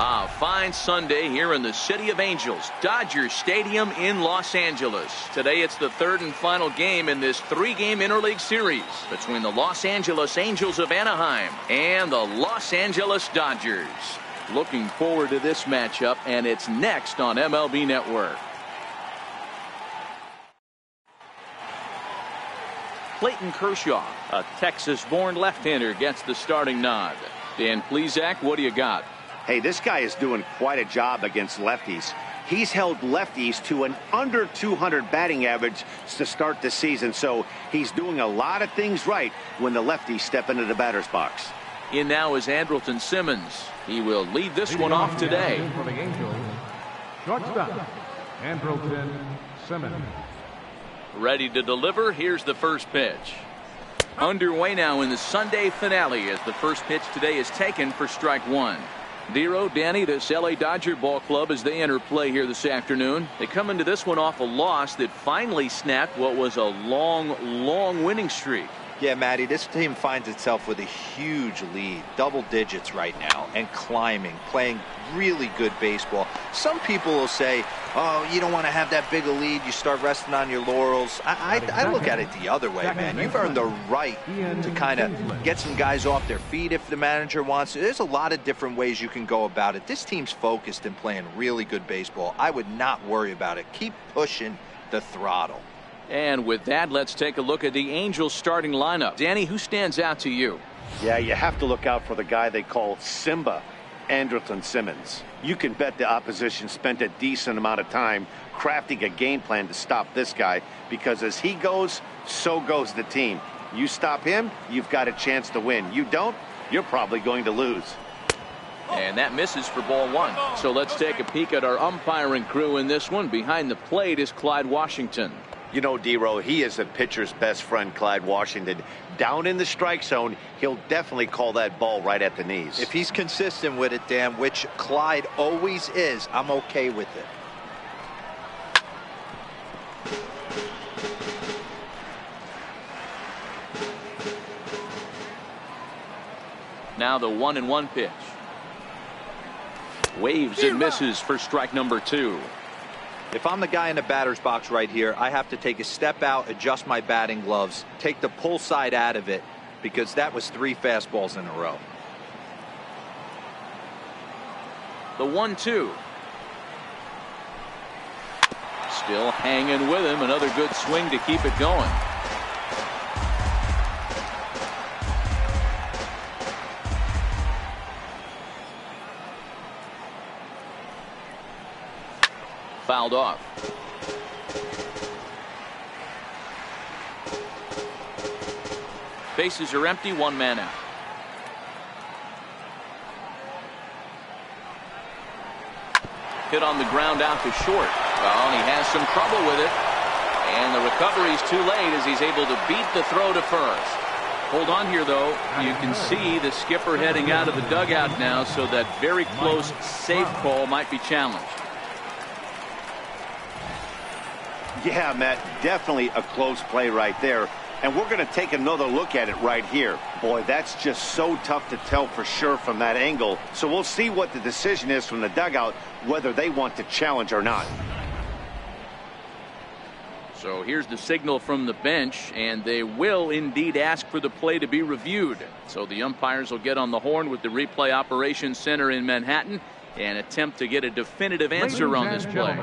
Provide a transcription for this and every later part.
A fine Sunday here in the City of Angels, Dodger Stadium in Los Angeles. Today it's the third and final game in this three-game interleague series between the Los Angeles Angels of Anaheim and the Los Angeles Dodgers. Looking forward to this matchup, and it's next on MLB Network. Clayton Kershaw, a Texas-born left-hander, gets the starting nod. Dan Plesac, what do you got? Hey, this guy is doing quite a job against lefties. He's held lefties to an under 200 batting average to start the season, so he's doing a lot of things right when the lefties step into the batter's box. In now is Andrelton Simmons. He will lead this one off today. For the Angels, shortstop, Andrelton Simmons. Ready to deliver. Here's the first pitch. Underway now in the Sunday finale as the first pitch today is taken for strike one. Zero, Danny, this LA Dodger ball club as they enter play here this afternoon. They come into this one off a loss that finally snapped what was a long winning streak. Yeah, Matty, this team finds itself with a huge lead, double digits right now, and climbing, playing really good baseball. Some people will say, oh, you don't want to have that big a lead, you start resting on your laurels. I look at it the other way, man. You've earned the right to kind of get some guys off their feet if the manager wants to. There's a lot of different ways you can go about it. This team's focused and playing really good baseball. I would not worry about it. Keep pushing the throttle. And with that, let's take a look at the Angels starting lineup. Danny, who stands out to you? Yeah, you have to look out for the guy they call Simba, Andrelton Simmons. You can bet the opposition spent a decent amount of time crafting a game plan to stop this guy, because as he goes, so goes the team. You stop him, you've got a chance to win. You don't, you're probably going to lose. And that misses for ball one. So let's take a peek at our umpiring crew in this one. Behind the plate is Clyde Washington. You know, D-Row, he is a pitcher's best friend, Clyde Washington. Down in the strike zone, he'll definitely call that ball right at the knees. If he's consistent with it, Dan, which Clyde always is, I'm okay with it. Now the 1-1 pitch. Waves and misses for strike number two. If I'm the guy in the batter's box right here, I have to take a step out, adjust my batting gloves, take the pull side out of it, because that was 3 fastballs in a row. The 1-2. Still hanging with him. Another good swing to keep it going. Fouled off. Bases are empty, 1 man out. Hit on the ground out to short. Well, and he has some trouble with it. And the recovery's too late as he's able to beat the throw to first. Hold on here, though. You can see the skipper heading out of the dugout now, so that very close safe call might be challenged. Yeah, Matt, definitely a close play right there. And we're going to take another look at it right here. Boy, that's just so tough to tell for sure from that angle. So we'll see what the decision is from the dugout, whether they want to challenge or not. So here's the signal from the bench, and they will indeed ask for the play to be reviewed. So the umpires will get on the horn with the replay operations center in Manhattan and attempt to get a definitive answer on this play.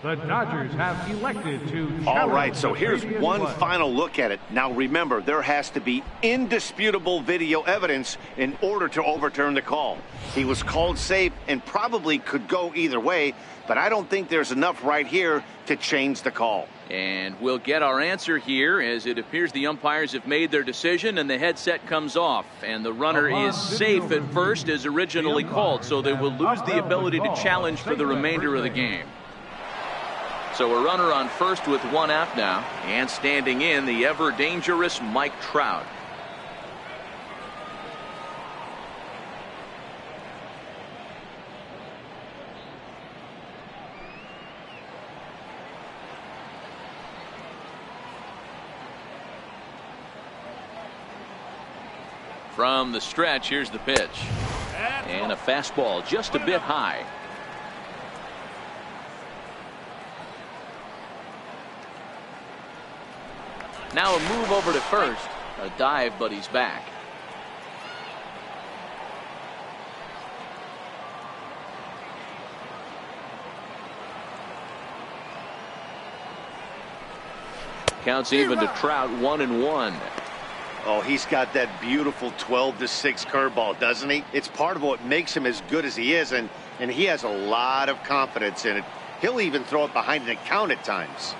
The Dodgers have elected to challenge. All right, so here's one final look at it. Now remember, there has to be indisputable video evidence in order to overturn the call. He was called safe and probably could go either way, but I don't think there's enough right here to change the call. And we'll get our answer here, as it appears the umpires have made their decision and the headset comes off, and the runner is safe at first as originally called, so they will lose the ability to challenge for the remainder of the game. So a runner on first with 1 out now, and standing in, the ever dangerous Mike Trout. From the stretch, here's the pitch. And a fastball just a bit high. Now a move over to first. A dive, but he's back. Counts even to Trout, 1-1. Oh, he's got that beautiful 12-6 curveball, doesn't he? It's part of what makes him as good as he is, and he has a lot of confidence in it. He'll even throw it behind an account at times.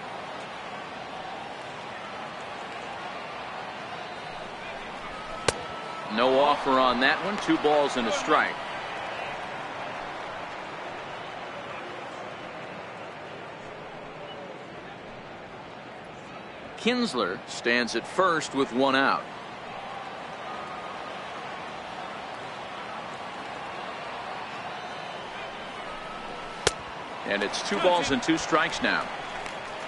No offer on that one. 2 balls and a strike. Kinsler stands at first with 1 out. And it's 2 balls and 2 strikes now.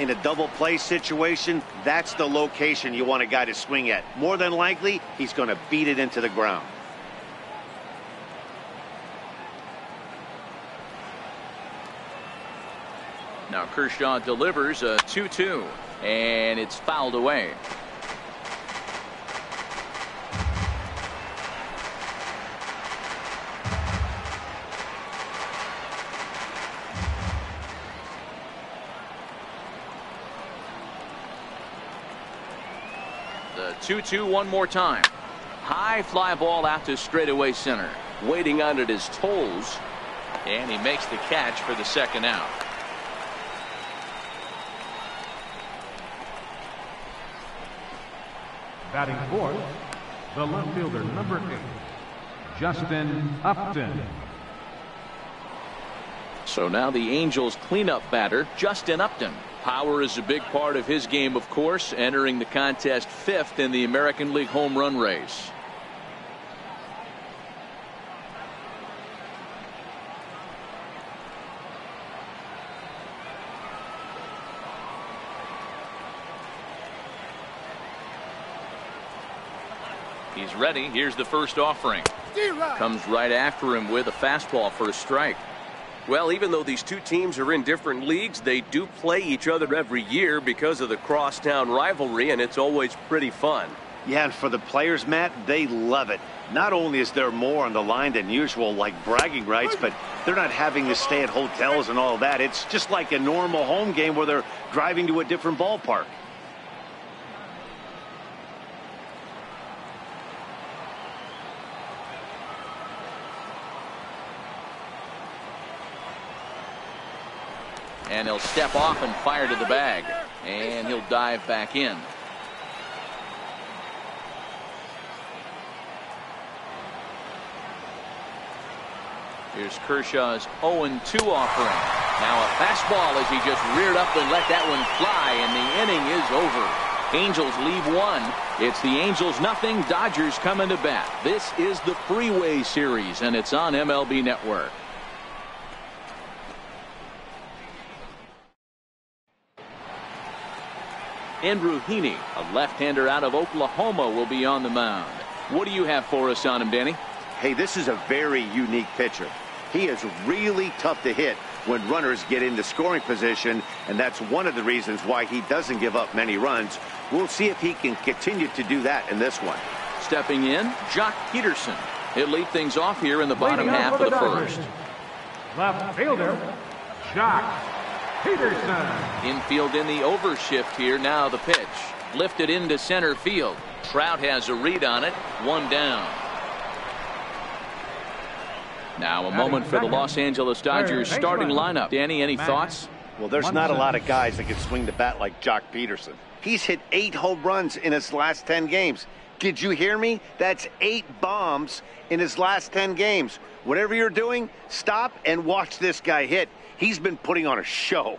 In a double play situation, that's the location you want a guy to swing at. More than likely, he's going to beat it into the ground. Now Kershaw delivers a 2-2, and it's fouled away. The 2-2 one more time. High fly ball out to straightaway center. Waiting on it is Tolles, and he makes the catch for the 2nd out. Batting fourth, the left fielder, number 8, Justin Upton. So now the Angels cleanup batter, Justin Upton. Power is a big part of his game, of course, entering the contest 5th in the American League home run race. He's ready. Here's the first offering. Comes right after him with a fastball for a strike. Well, even though these two teams are in different leagues, they do play each other every year because of the crosstown rivalry, and it's always pretty fun. Yeah, and for the players, Matt, they love it. Not only is there more on the line than usual, like bragging rights, but they're not having to stay at hotels and all that. It's just like a normal home game where they're driving to a different ballpark. And he'll step off and fire to the bag. And he'll dive back in. Here's Kershaw's 0-2 offering. Now a fastball as he just reared up and let that one fly, and the inning is over. Angels leave 1. It's the Angels 0, Dodgers coming to bat. This is the Freeway series, and it's on MLB Network. Andrew Heaney, a left-hander out of Oklahoma, will be on the mound. What do you have for us on him, Danny? Hey, this is a very unique pitcher. He is really tough to hit when runners get into scoring position, and that's one of the reasons why he doesn't give up many runs. We'll see if he can continue to do that in this one. Stepping in, Jock Peterson. He'll lead things off here in the bottom half of the first. Left fielder, Jock Peterson. Infield in the overshift here. Now the pitch. Lifted into center field. Trout has a read on it. 1 down. Now a moment for the Los Angeles Dodgers starting lineup. Danny, any thoughts? Well, there's not a lot of guys that can swing the bat like Jock Peterson. He's hit 8 home runs in his last 10 games. Did you hear me? That's 8 bombs in his last 10 games. Whatever you're doing, stop and watch this guy hit. He's been putting on a show.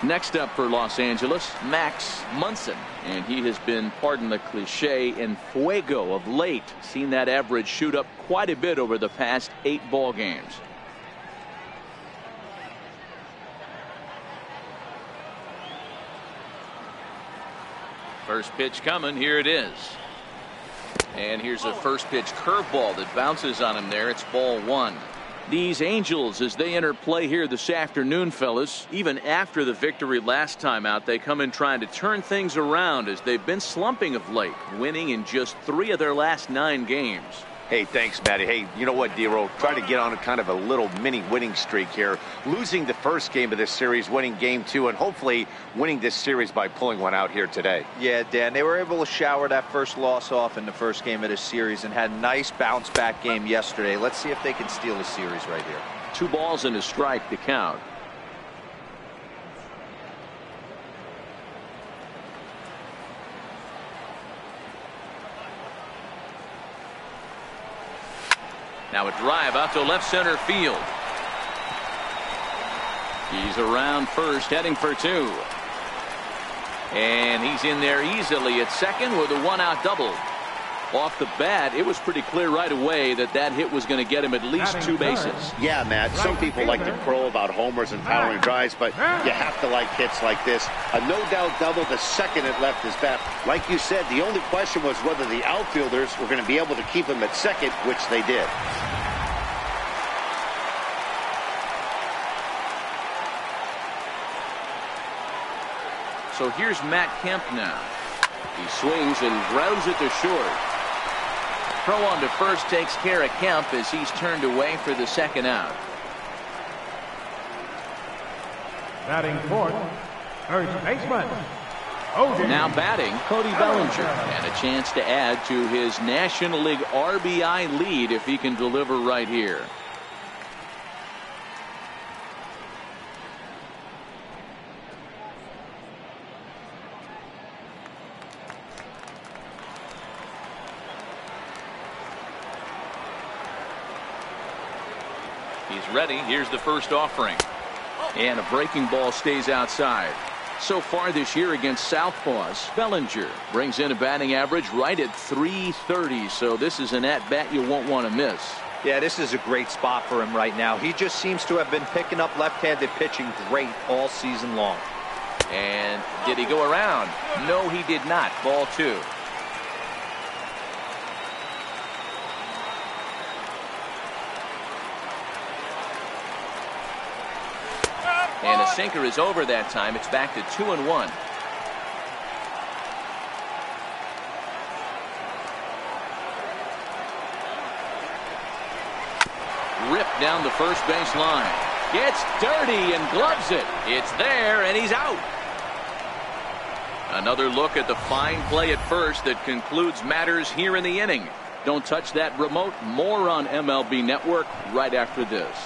Next up for Los Angeles, Max Munson. And he has been, pardon the cliche, en fuego of late. Seen that average shoot up quite a bit over the past 8 ball games. First pitch coming. Here it is. And here's a first pitch curveball that bounces on him there. It's ball one. These Angels, as they enter play here this afternoon, fellas, even after the victory last time out, they come in trying to turn things around as they've been slumping of late, winning in just 3 of their last 9 games. Hey, thanks, Matty. Hey, you know what, Dero? Try to get on a kind of a little mini winning streak here. Losing the first game of this series, winning game 2, and hopefully winning this series by pulling one out here today. Yeah, Dan, they were able to shower that first loss off in the first game of this series and had a nice bounce back game yesterday. Let's see if they can steal the series right here. 2 balls and a strike to count. Now a drive out to left center field. He's around first, heading for 2. And he's in there easily at second with a 1-out double. Off the bat, it was pretty clear right away that that hit was going to get him at least 2 bases. Yeah, Matt, some people like to crow about homers and powering drives, but you have to like hits like this. A no-doubt double the second it left his bat. Like you said, the only question was whether the outfielders were going to be able to keep him at second, which they did. So here's Matt Kemp now. He swings and grounds it to short. Throw on to first takes care of Kemp as he's turned away for the second out. Batting fourth, first baseman. Now batting, Cody Bellinger, and a chance to add to his National League RBI lead if he can deliver right here. He's ready. Here's the first offering. And a breaking ball stays outside. So far this year against Southpaws, Bellinger brings in a batting average right at .330. So this is an at-bat you won't want to miss. Yeah, this is a great spot for him right now. He just seems to have been picking up left-handed pitching great all season long. And did he go around? No, he did not. Ball 2. And a sinker is over that time. It's back to 2-1. Ripped down the first base line. Gets dirty and gloves it. It's there and he's out. Another look at the fine play at first that concludes matters here in the inning. Don't touch that remote. More on MLB Network right after this.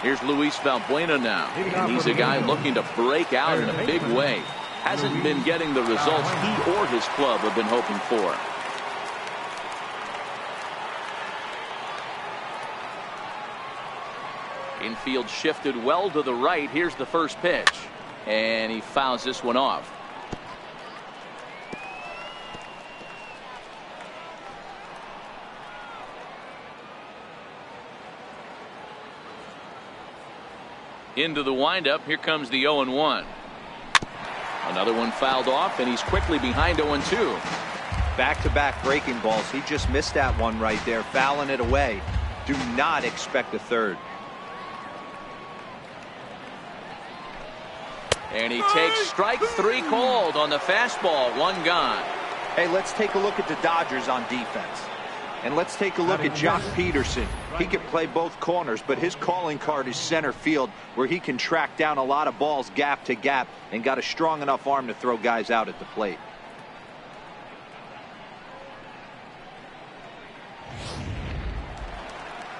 Here's Luis Valbuena now, and he's a guy looking to break out in a big way. Hasn't been getting the results he or his club have been hoping for. Infield shifted well to the right. Here's the first pitch, and he fouls this one off. Into the windup. Here comes the 0-1. Another one fouled off, and he's quickly behind 0-2. Back-to-back breaking balls. He just missed that one right there, fouling it away. Do not expect a third. And he takes strike 3 called on the fastball. 1 gone. Hey, let's take a look at the Dodgers on defense. And let's take a look at Jock Peterson. He can play both corners, but his calling card is center field, where he can track down a lot of balls gap to gap and got a strong enough arm to throw guys out at the plate.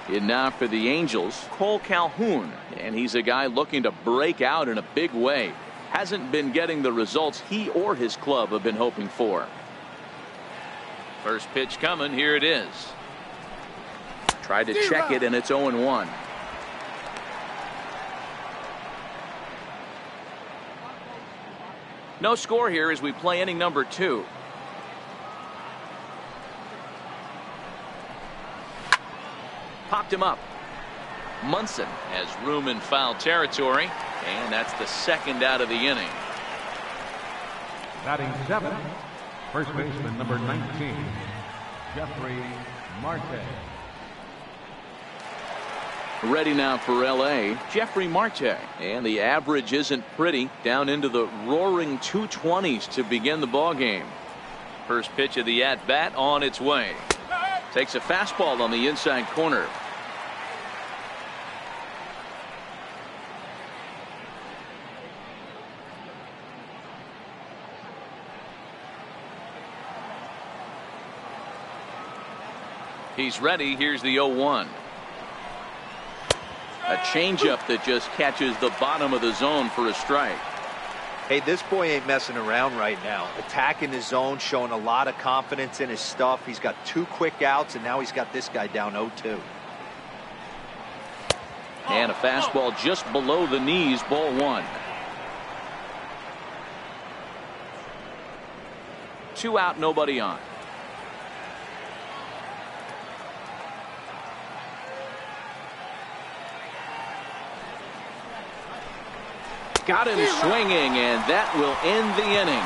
And now for the Angels, Cole Calhoun, and he's a guy looking to break out in a big way. Hasn't been getting the results he or his club have been hoping for. First pitch coming. Here it is. Tried to check it, and it's 0-1. No score here as we play inning number 2. Popped him up. Munson has room in foul territory, and that's the second out of the inning. Batting 7th, first baseman number 19, Jeffrey Marte. Ready now for LA, Jeffrey Marte. And the average isn't pretty, down into the roaring 220s to begin the ball game. First pitch of the at-bat on its way. Takes a fastball on the inside corner. He's ready. Here's the 0-1. A changeup that just catches the bottom of the zone for a strike. Hey, this boy ain't messing around right now. Attacking his zone, showing a lot of confidence in his stuff. He's got 2 quick outs, and now he's got this guy down 0-2. And a fastball just below the knees, ball 1. 2 out, nobody on. Got him swinging, and that will end the inning.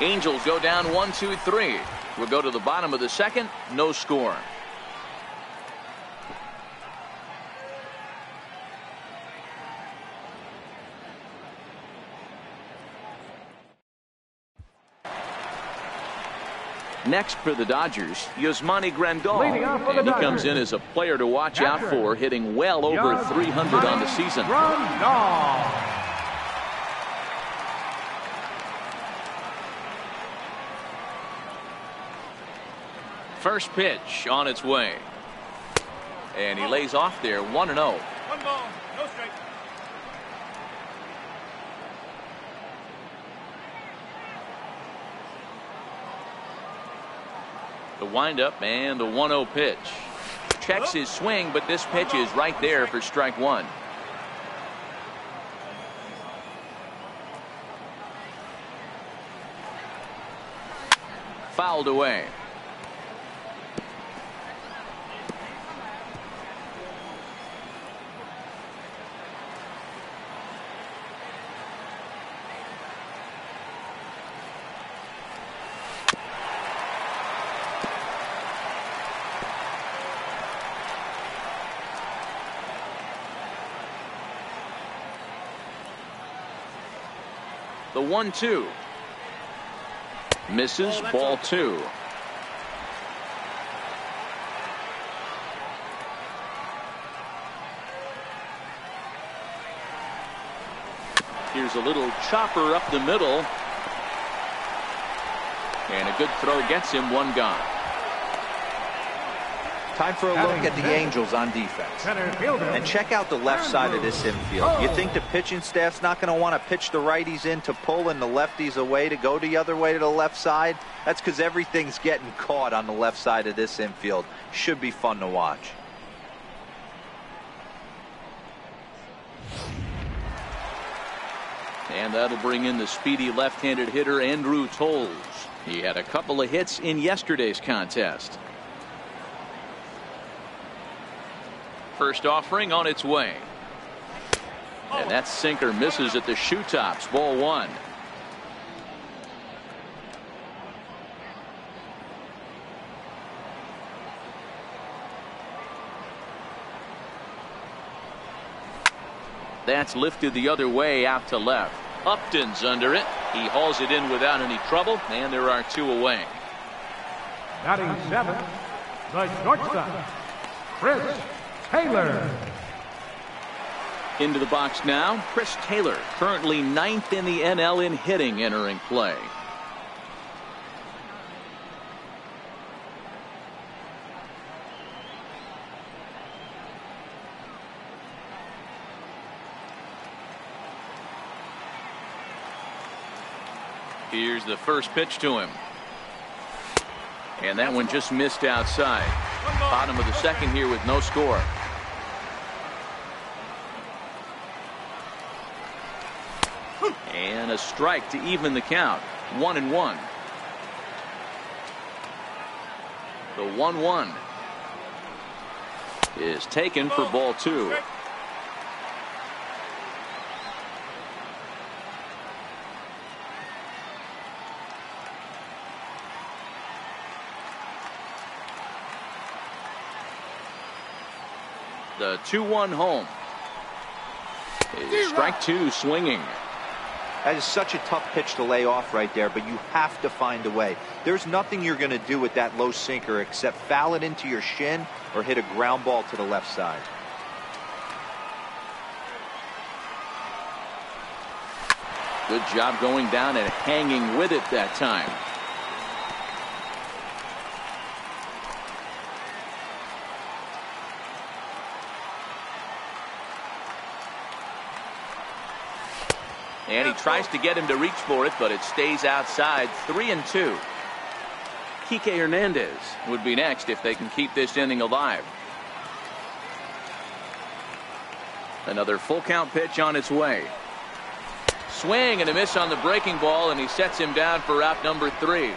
Angels go down 1-2-3. We'll go to the bottom of the second. No score. Next for the Dodgers, Yasmani Grandal. And he comes in as a player to watch out for, hitting well over 300 on the season. First pitch on its way. And he lays off there, 1-0. 1 ball, no strike. The windup and the 1-0 pitch. Checks his swing, but this pitch is right there for strike 1. Fouled away. The 1-2. Misses, ball 2. Here's a little chopper up the middle. And a good throw gets him, 1 gone. Time for a look at the Angels on defense. And check out the left side of this infield. You think the pitching staff's not going to want to pitch the righties in to pull and the lefties away to go the other way to the left side? That's because everything's getting caught on the left side of this infield. Should be fun to watch. And that'll bring in the speedy left-handed hitter Andrew Toles. He had a couple of hits in yesterday's contest. First offering on its way. And that sinker misses at the shoe tops, ball 1. That's lifted the other way out to left. Upton's under it. He hauls it in without any trouble, and there are 2 away. Batting 7th, the shortstop, Chris Taylor. Into the box now, Chris Taylor, currently 9th in the NL in hitting, entering play. Here's the first pitch to him. And that one just missed outside. Bottom of the second here with no score. And a strike to even the count. 1-1. The 1-1 is taken for ball 2. The 2-1 home. Strike two swinging. That is such a tough pitch to lay off right there, but you have to find a way. There's nothing you're going to do with that low sinker except foul it into your shin or hit a ground ball to the left side. Good job going down and hanging with it that time. And he tries to get him to reach for it, but it stays outside. 3-2. Kike Hernandez would be next if they can keep this inning alive. Another full count pitch on its way. Swing and a miss on the breaking ball, and he sets him down for out number 3.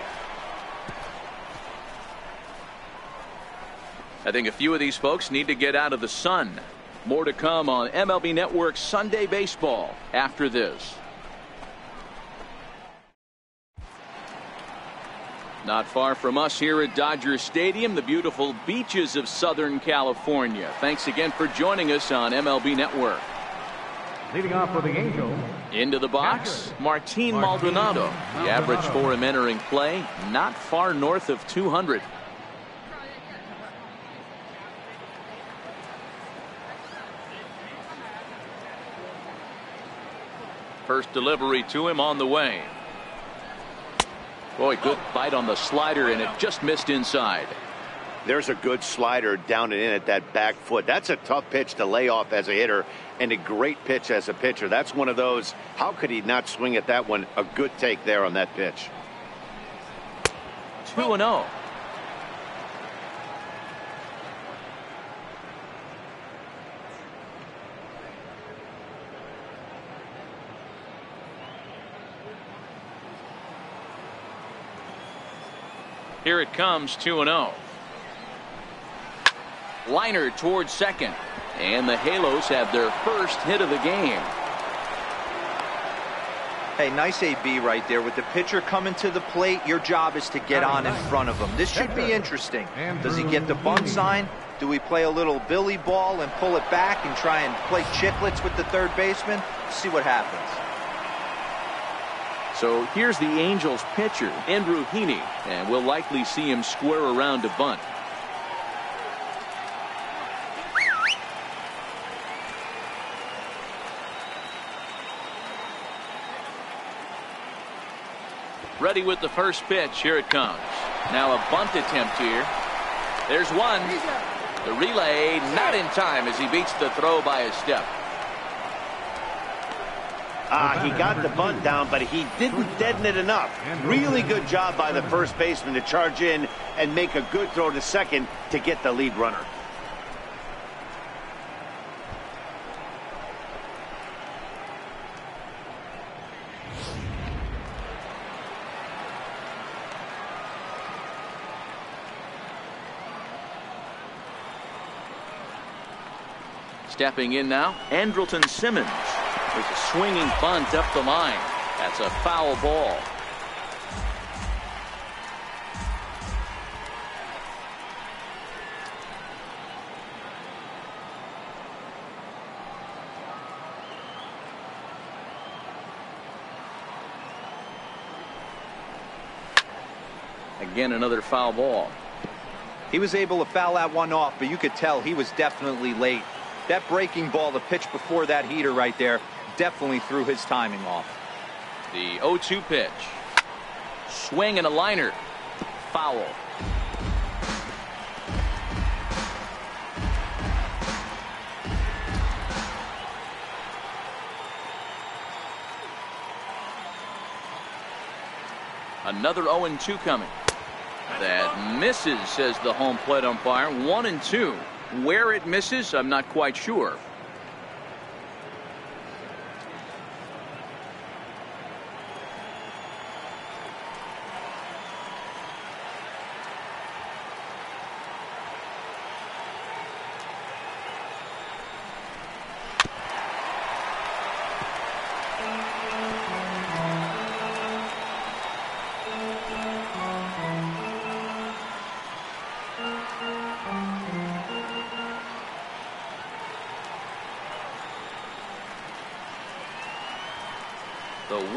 I think a few of these folks need to get out of the sun. More to come on MLB Network Sunday Baseball after this. Not far from us here at Dodger Stadium, the beautiful beaches of Southern California. Thanks again for joining us on MLB Network. Leading off for the Angels. Into the box, Martin Maldonado. The average for him entering play, not far north of 200. First delivery to him on the way. Boy, good bite on the slider, and it just missed inside. There's a good slider down and in at that back foot. That's a tough pitch to lay off as a hitter, and a great pitch as a pitcher. That's one of those, how could he not swing at that one? A good take there on that pitch. 2-0. Here it comes, 2-0. Liner towards second. And the Halos have their first hit of the game. Hey, nice AB right there. With the pitcher coming to the plate, your job is to get on in front of him. This should be interesting. Does he get the bunt sign? Do we play a little billy ball and pull it back and try and play chicklets with the third baseman? See what happens. So here's the Angels pitcher, Andrew Heaney, and we'll likely see him square around to bunt. Ready with the first pitch. Here it comes. Now a bunt attempt here. There's one. The relay not in time as he beats the throw by a step. He got the bunt down, but he didn't deaden it enough. Really good job by the first baseman to charge in and make a good throw to second to get the lead runner. Stepping in now, Andrelton Simmons. There's a swinging bunt up the line. That's a foul ball. Again, another foul ball. He was able to foul that one off, but you could tell he was definitely late. That breaking ball, the pitch before that heater right there, definitely threw his timing off. The 0-2 pitch. Swing and a liner. Foul. Another 0-2 coming. That misses, says the home plate umpire. 1-2. Where it misses, I'm not quite sure.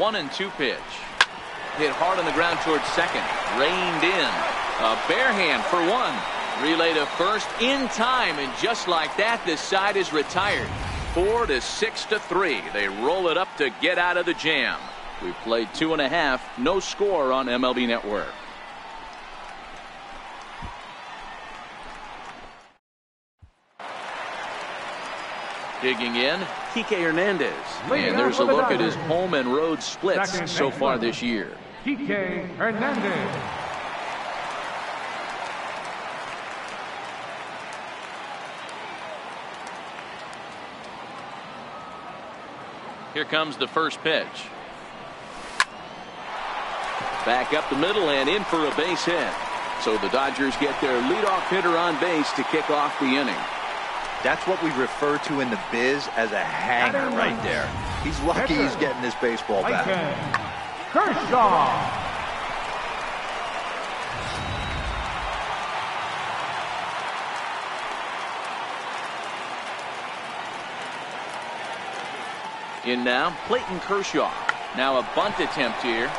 1-2 pitch. Hit hard on the ground towards second. Reined in. A bare hand for one. Relay to first in time, and just like that, this side is retired. 4-6-3. They roll it up to get out of the jam. We played 2.5. No score on MLB Network. Digging in, Kike Hernandez. And there's a look at his home and road splits so far this year. Kike Hernandez. Here comes the first pitch. Back up the middle and in for a base hit. So the Dodgers get their leadoff hitter on base to kick off the inning. That's what we refer to in the biz as a hanger right there. He's lucky he's getting this baseball back. Kershaw. In now, Clayton Kershaw. Now a bunt attempt here.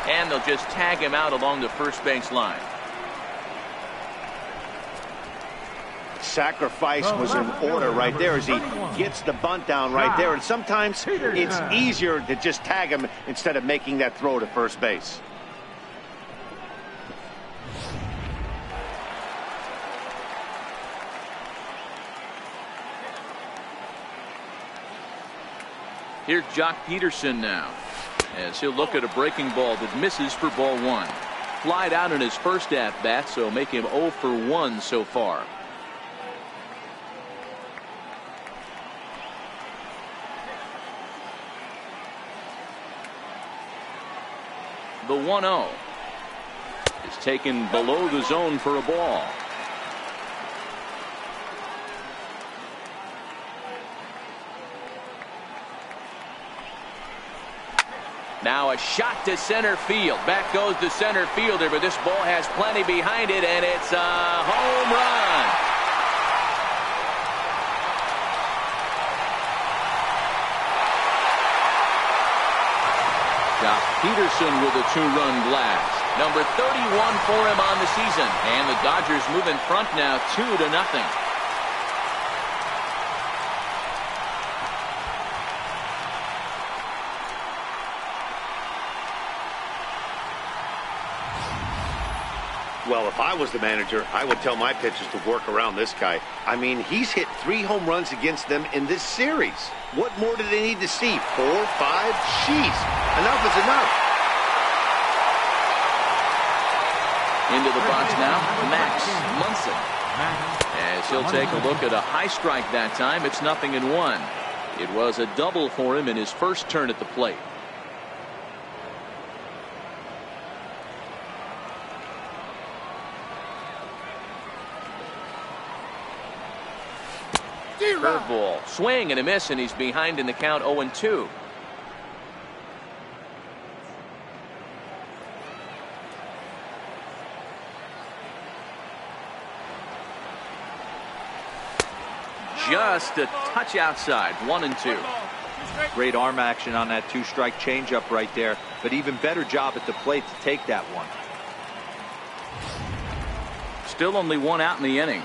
And they'll just tag him out along the first base line. Sacrifice was in order right there as he gets the bunt down right there. And sometimes it's easier to just tag him instead of making that throw to first base. Here's Jock Peterson now, as he'll look at a breaking ball that misses for ball one. Flied out in his first at bat, so make him 0 for 1 so far. The 1-0 is taken below the zone for a ball. Now a shot to center field. Back goes the center fielder, but this ball has plenty behind it, and it's a home run. Jock Peterson with a 2-run blast. Number 31 for him on the season. And the Dodgers move in front now 2-0. Well, if I was the manager, I would tell my pitchers to work around this guy. I mean, he's hit 3 home runs against them in this series. What more do they need to see? 4, 5? Jeez, enough is enough. Into the box now, Max Munson. As he'll take a look at a high strike that time, it's 0-1. It was a double for him in his first turn at the plate. Curveball, swing and a miss, and he's behind in the count 0-2. Just a touch outside, 1-2. Great arm action on that 2-strike changeup right there, but even better job at the plate to take that one. Still only 1 out in the inning.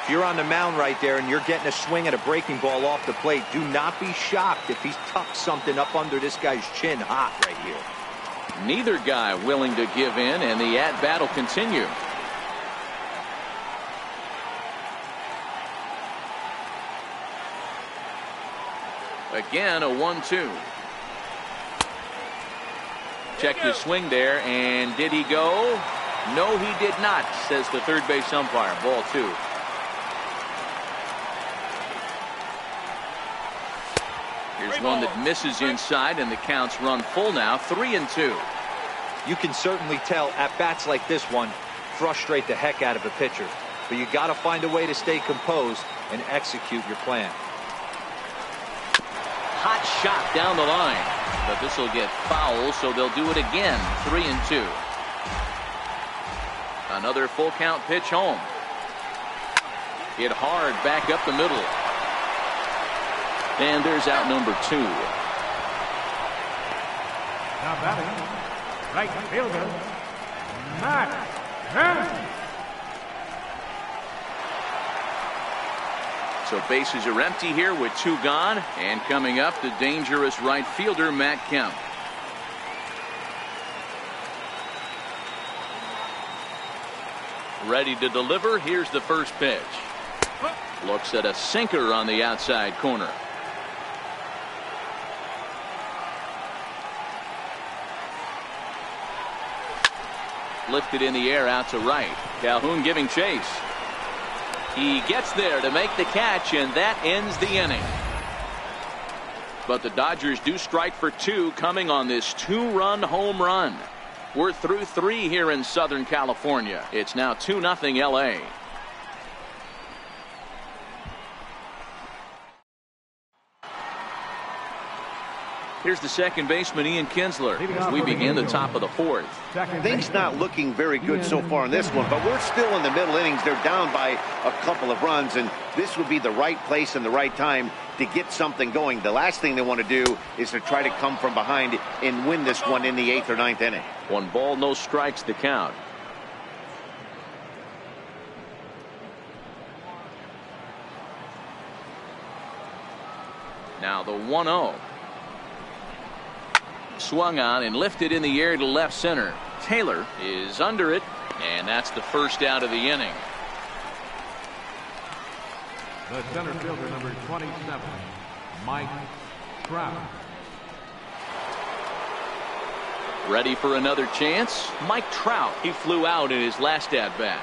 If you're on the mound right there and you're getting a swing at a breaking ball off the plate, do not be shocked if he's tucked something up under this guy's chin hot right here. Neither guy willing to give in, and the at-bat will continue. Again, a 1-2. Check the swing there, and did he go? No, he did not, says the third base umpire. Ball 2. Here's one that misses inside, and the count's run full now, 3-2. You can certainly tell at bats like this one frustrate the heck out of a pitcher, but you got to find a way to stay composed and execute your plan. Hot shot down the line, but this will get foul, so they'll do it again. 3-2. Another full count pitch home. Hit hard back up the middle. And there's out number 2. Now batting, right fielder, Matt Kemp. So bases are empty here with 2 gone. And coming up, the dangerous right fielder, Matt Kemp. Ready to deliver. Here's the first pitch. Looks at a sinker on the outside corner. Lifted in the air out to right. Calhoun giving chase. He gets there to make the catch, and that ends the inning. But the Dodgers do strike for 2 coming on this 2-run home run. We're through 3 here in Southern California. It's now 2-0 LA. Here's the second baseman, Ian Kinsler, as we begin the top of the 4th. Things not looking very good so far in this one, but we're still in the middle innings. They're down by a couple of runs, and this would be the right place and the right time to get something going. The last thing they want to do is to try to come from behind and win this one in the 8th or 9th inning. 1 ball, no strikes to count. Now the 1-0. Swung on and lifted in the air to left center. Taylor is under it, and that's the first out of the inning. The center fielder, number 27, Mike Trout. Ready for another chance? Mike Trout. He flew out in his last at bat.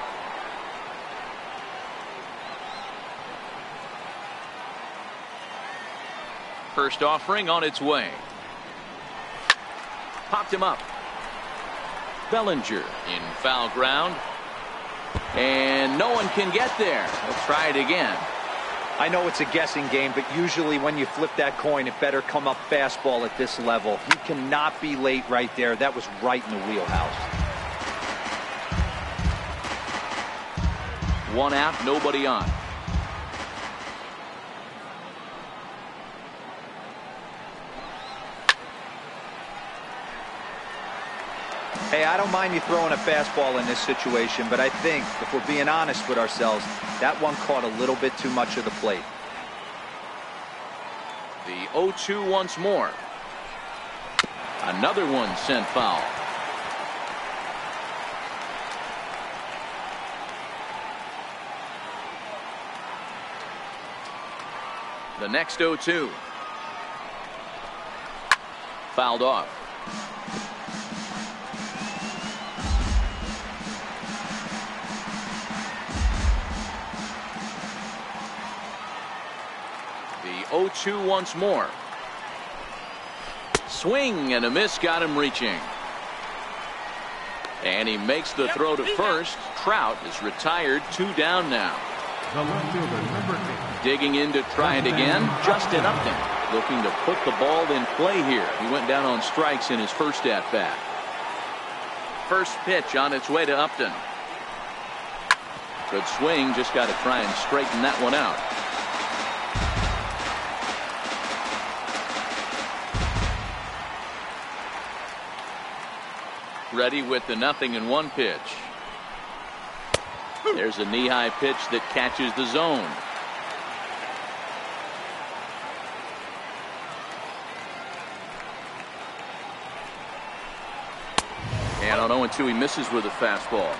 First offering on its way. Popped him up. Bellinger in foul ground. And no one can get there. He'll try it again. I know it's a guessing game, but usually when you flip that coin, it better come up fastball at this level. He cannot be late right there. That was right in the wheelhouse. 1 out, nobody on. Hey, I don't mind you throwing a fastball in this situation, but I think, if we're being honest with ourselves, that one caught a little bit too much of the plate. The 0-2 once more. Another one sent foul. The next 0-2. Fouled off. The 0-2 once more. Swing and a miss got him reaching. And he makes the throw to first. Trout is retired, 2 down now. The left fielder, number 8. Digging in to try it again. Justin Upton looking to put the ball in play here. He went down on strikes in his first at bat. First pitch on its way to Upton. Good swing, just got to try and straighten that one out. Ready with the 0-1 pitch. There's a knee-high pitch that catches the zone. And on 0-2 he misses with a fastball.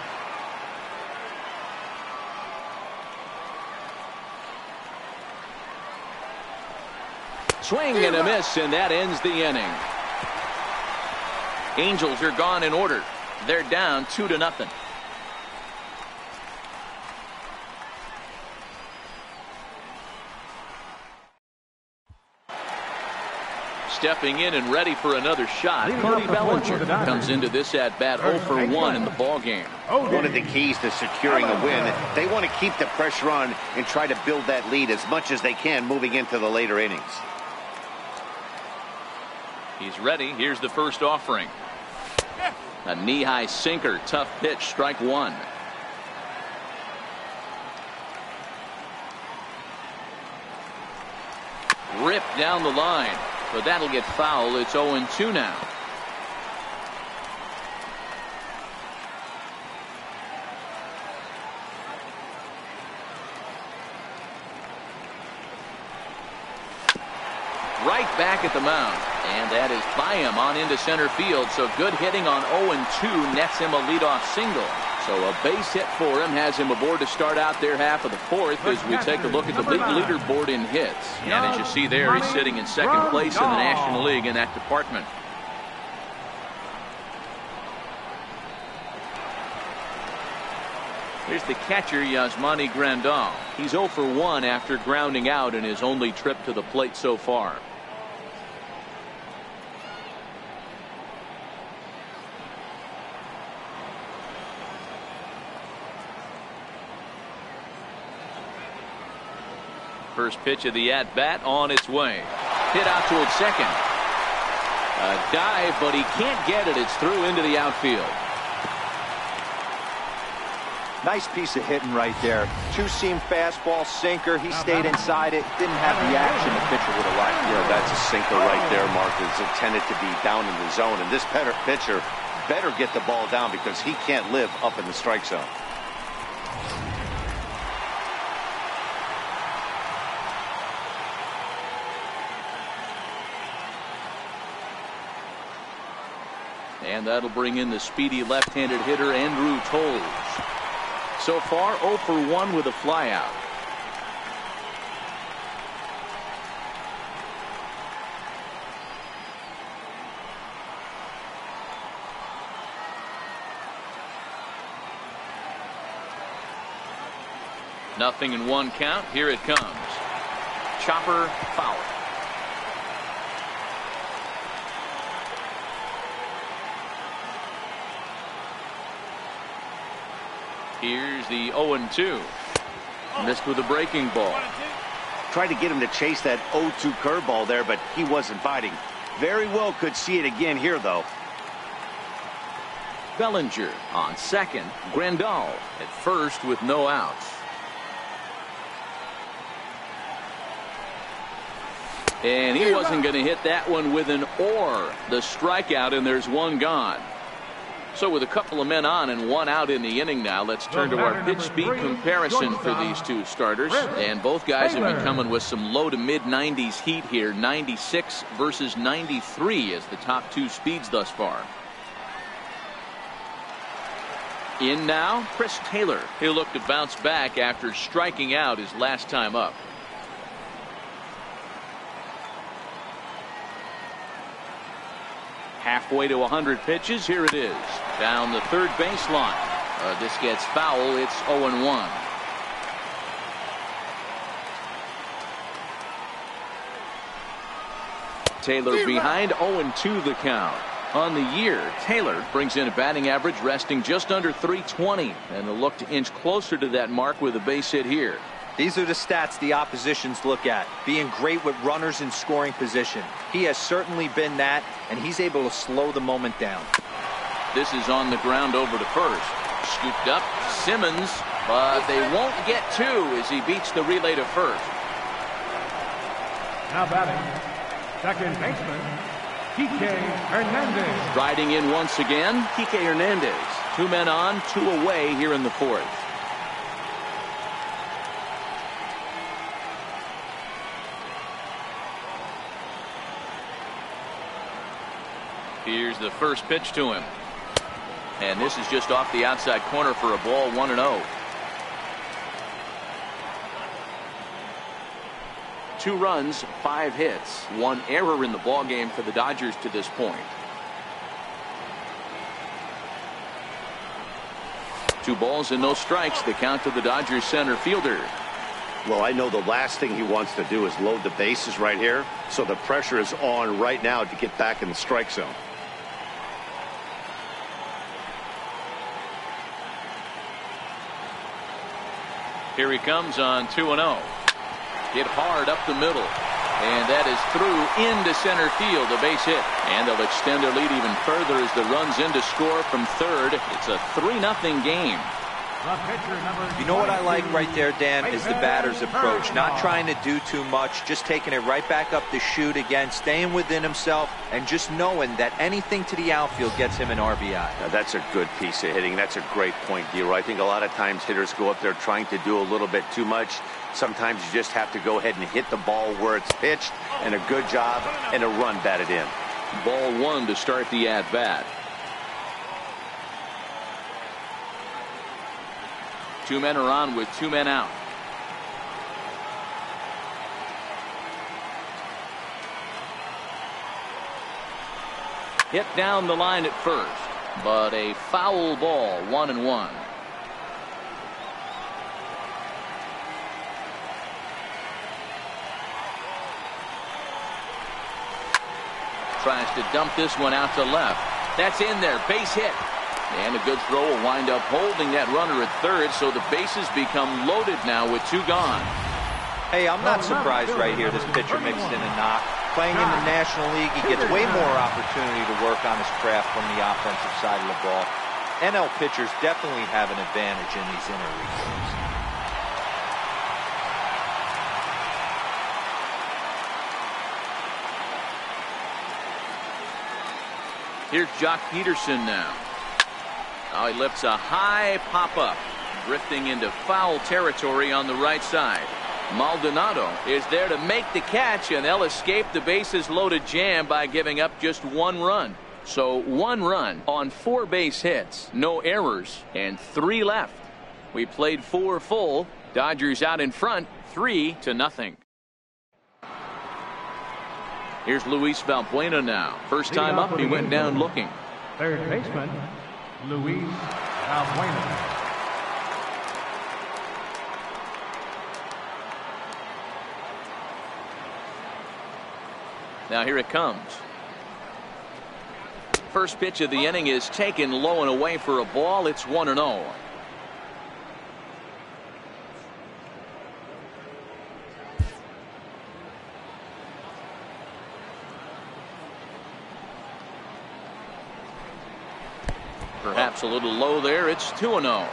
Swing and a miss, and that ends the inning. Angels are gone in order. They're down 2-0. Stepping in and ready for another shot, Cody Bellinger comes into this at bat 0 for 1 in the ball game. One of the keys to securing a win, they want to keep the pressure on and try to build that lead as much as they can moving into the later innings. He's ready. Here's the first offering. A knee-high sinker, tough pitch, strike 1. Ripped down the line, but that'll get foul. It's 0-2 now. Right back at the mound, and that is by him on into center field. So good hitting on 0-2 nets him a leadoff single. So a base hit for him has him aboard to start out their half of the fourth as we take a look at the league leaderboard in hits. And as you see there, he's sitting in second place in the National League in that department. Here's the catcher, Yasmani Grandal. He's 0 for 1 after grounding out in his only trip to the plate so far. First pitch of the at-bat on its way. Hit out toward second. A dive, but he can't get it. It's through into the outfield. Nice piece of hitting right there. Two-seam fastball, sinker. He stayed inside it. Didn't have the action the pitcher would have liked. Yeah, that's a sinker right there, Mark. It's intended to be down in the zone. And this pitcher better get the ball down because he can't live up in the strike zone. And that'll bring in the speedy left-handed hitter Andrew Toles. So far 0 for 1 with a flyout. Nothing in 1 count. Here it comes. Chopper foul. Here's the 0-2. Missed with a breaking ball. Tried to get him to chase that 0-2 curveball there, but he wasn't biting. Very well could see it again here, though. Bellinger on second. Grandal at first with no outs. And he wasn't going to hit that one with an or. The strikeout, and there's one gone. So with a couple of men on and 1 out in the inning now, let's turn to our pitch speed comparison for these two starters. And both guys have been coming with some low to mid 90s heat here. 96 versus 93 as the top 2 speeds thus far. In now, Chris Taylor. He'll look to bounce back after striking out his last time up. Halfway to 100 pitches. Here it is. Down the third baseline. This gets foul. It's 0-1. Taylor behind. 0-2 the count. On the year, Taylor brings in a batting average resting just under 320. And they'll look to inch closer to that mark with a base hit here. These are the stats the oppositions look at. Being great with runners in scoring position. He has certainly been that, and he's able to slow the moment down. This is on the ground over to first. Scooped up, Simmons, but they won't get 2 as he beats the relay to first. Now batting, second baseman, Kike Hernandez. Riding in once again, Kike Hernandez. 2 men on, 2 away here in the fourth. Here's the first pitch to him. And this is just off the outside corner for a ball. 1-0. 2 runs, 5 hits, 1 error in the ballgame for the Dodgers to this point. 2 balls and no strikes. The count to the Dodgers center fielder. Well, I know the last thing he wants to do is load the bases right here. So the pressure is on right now to get back in the strike zone. Here he comes on 2-0. Hit hard up the middle. And that is through into center field, a base hit. And they'll extend their lead even further as the runs in to score from third. It's a 3-0 game. The pitcher, number You know what I like 23, right there, Dan, is the batter's approach. Not trying to do too much, just taking it right back up the chute again, staying within himself, and just knowing that anything to the outfield gets him an RBI. Now, that's a good piece of hitting. That's a great point, Dero. I think a lot of times hitters go up there trying to do a little bit too much. Sometimes you just have to go ahead and hit the ball where it's pitched, and a good job, and a run batted in. Ball one to start the at-bat. Two men are on with two men out. Hit down the line at first, but a foul ball, 1-1. Tries to dump this one out to left. That's in there, base hit. And a good throw will wind up holding that runner at third, so the bases become loaded now with two gone. Hey, I'm not surprised right here this pitcher mixed in a knock. Playing in the National League, he gets way more opportunity to work on his craft from the offensive side of the ball. NL pitchers definitely have an advantage in these interleague games. Here's Jock Peterson now. Now he lifts a high pop-up, drifting into foul territory on the right side. Maldonado is there to make the catch, and they'll escape the bases-loaded jam by giving up just one run. So 1 run on 4 base hits, no errors, and 3 left. We played 4 full. Dodgers out in front, 3-0. Here's Luis Valbuena now. First time up, he went down looking. third baseman, Luis Valbuena. Now here it comes. First pitch of the inning is taken low and away for a ball. It's 1-0. Perhaps a little low there. It's 2-0.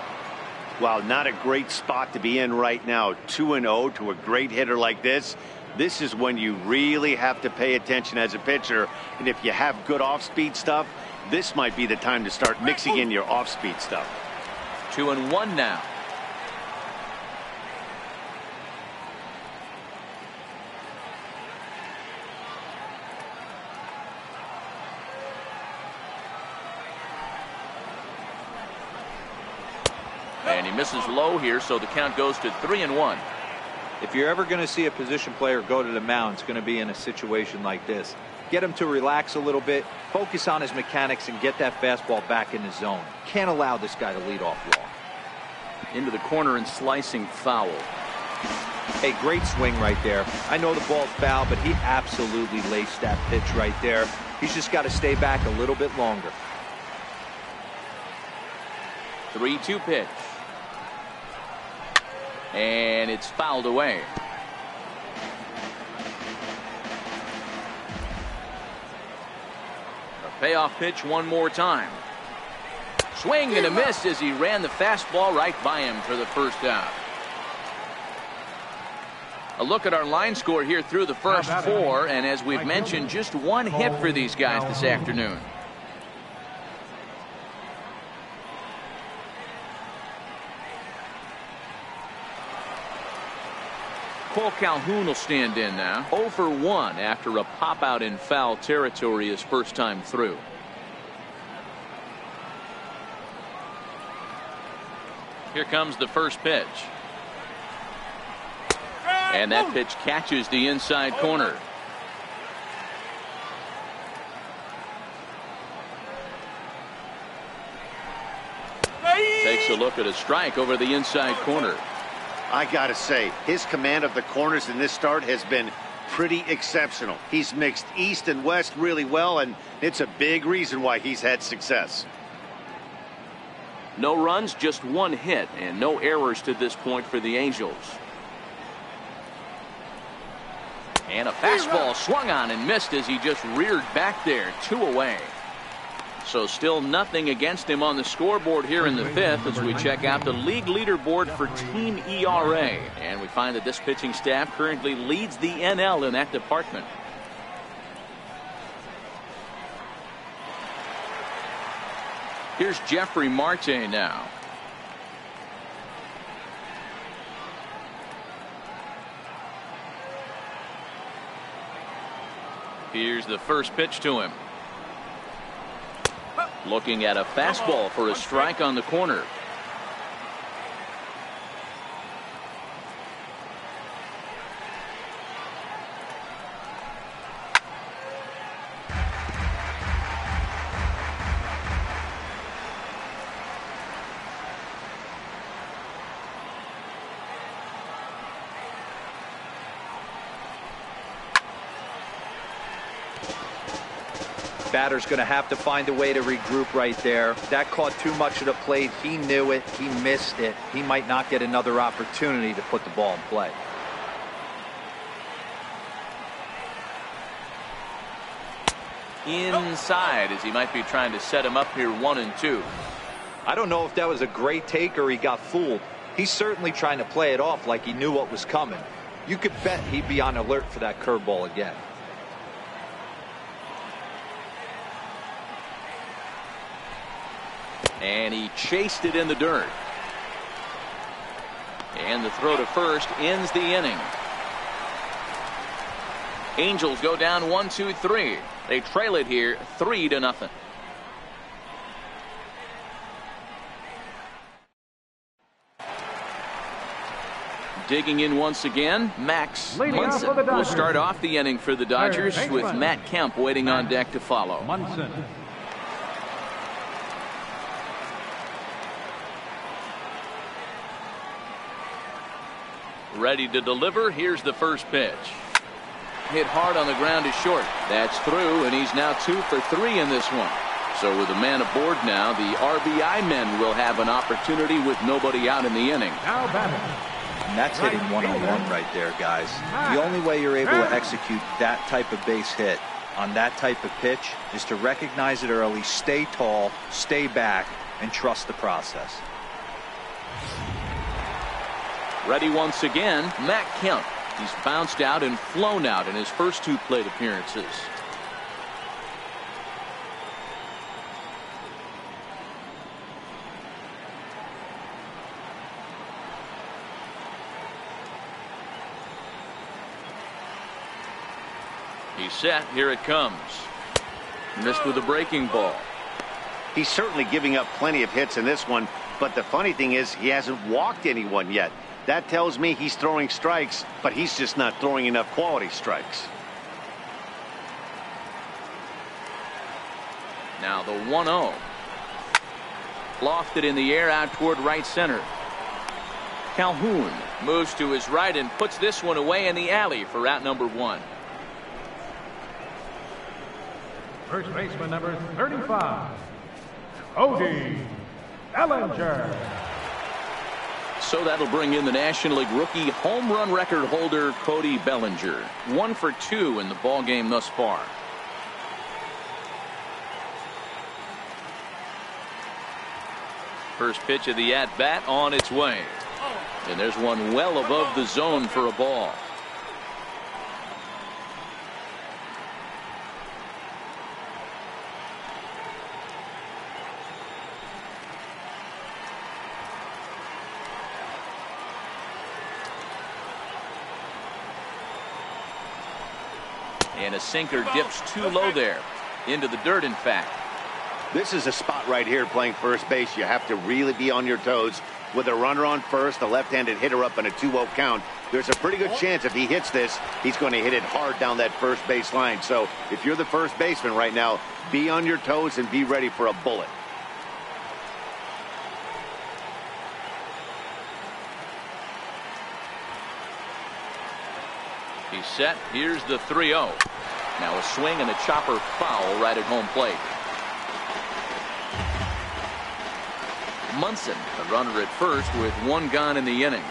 Wow, not a great spot to be in right now. 2-0 to a great hitter like this. This is when you really have to pay attention as a pitcher. And if you have good off-speed stuff, this might be the time to start mixing in your off-speed stuff. 2-1 now. And he misses low here, so the count goes to 3-1. If you're ever going to see a position player go to the mound, it's going to be in a situation like this. Get him to relax a little bit, focus on his mechanics, and get that fastball back in the zone. Can't allow this guy to lead off long. Into the corner and slicing foul. Hey, great swing right there. I know the ball's foul, but he absolutely laced that pitch right there. He's just got to stay back a little bit longer. 3-2 pitch. And it's fouled away. A payoff pitch one more time. Swing and a miss as he ran the fastball right by him for the first out. A look at our line score here through the first 4, and as we've mentioned, just 1 hit for these guys this afternoon. Cole Calhoun will stand in now. 0 for 1 after a pop out in foul territory his first time through. Here comes the first pitch. And that pitch catches the inside corner. Takes a look at a strike over the inside corner. I gotta say, his command of the corners in this start has been pretty exceptional. He's mixed east and west really well, and it's a big reason why he's had success. No runs, just 1 hit, and no errors to this point for the Angels. And a fastball swung on and missed as he just reared back there. 2 away. So still nothing against him on the scoreboard here in the 5th as we check out the league leaderboard for team ERA. And we find that this pitching staff currently leads the NL in that department. Here's Jeffrey Marte now. Here's the first pitch to him. Looking at a fastball for a strike on the corner. Batter's going to have to find a way to regroup right there. That caught too much of the plate. He knew it. He missed it. He might not get another opportunity to put the ball in play. Inside as he might be trying to set him up here 1-2. I don't know if that was a great take or he got fooled. He's certainly trying to play it off like he knew what was coming. You could bet he'd be on alert for that curveball again. And he chased it in the dirt. And the throw to first ends the inning. Angels go down 1-2-3. They trail it here 3-0. Digging in once again, Max Munson will start off the inning for the Dodgers with Matt Kemp waiting on deck to follow. Munson. Ready to deliver. Here's the first pitch. Hit hard on the ground is short. That's through, and he's now 2 for 3 in this one. So with a man aboard now, the RBI men will have an opportunity with nobody out in the inning. Now batting. And that's hitting one-on-one right there, guys. The only way you're able to execute that type of base hit on that type of pitch is to recognize it early, stay tall, stay back, and trust the process. Ready once again, Matt Kemp. He's bounced out and flown out in his first 2 plate appearances. He's set. Here it comes. Missed with a breaking ball. He's certainly giving up plenty of hits in this one, but the funny thing is he hasn't walked anyone yet. That tells me he's throwing strikes, but he's just not throwing enough quality strikes. Now the 1-0. Lofted in the air out toward right center. Calhoun moves to his right and puts this one away in the alley for out number 1. First baseman number 35, Cody Bellinger. So that'll bring in the National League rookie home run record holder Cody Bellinger. 1 for 2 in the ball game thus far. First pitch of the at-bat on its way. And there's one well above the zone for a ball. And a sinker dips too low there. Into the dirt, in fact. This is a spot right here playing first base. You have to really be on your toes. With a runner on first, a left-handed hitter up in a 2-0 count, there's a pretty good chance if he hits this, he's going to hit it hard down that first base line. So if you're the first baseman right now, be on your toes and be ready for a bullet. He's set. Here's the 3-0. Now a swing and a chopper foul right at home plate. Munson, the runner at first with 1 gone in the inning.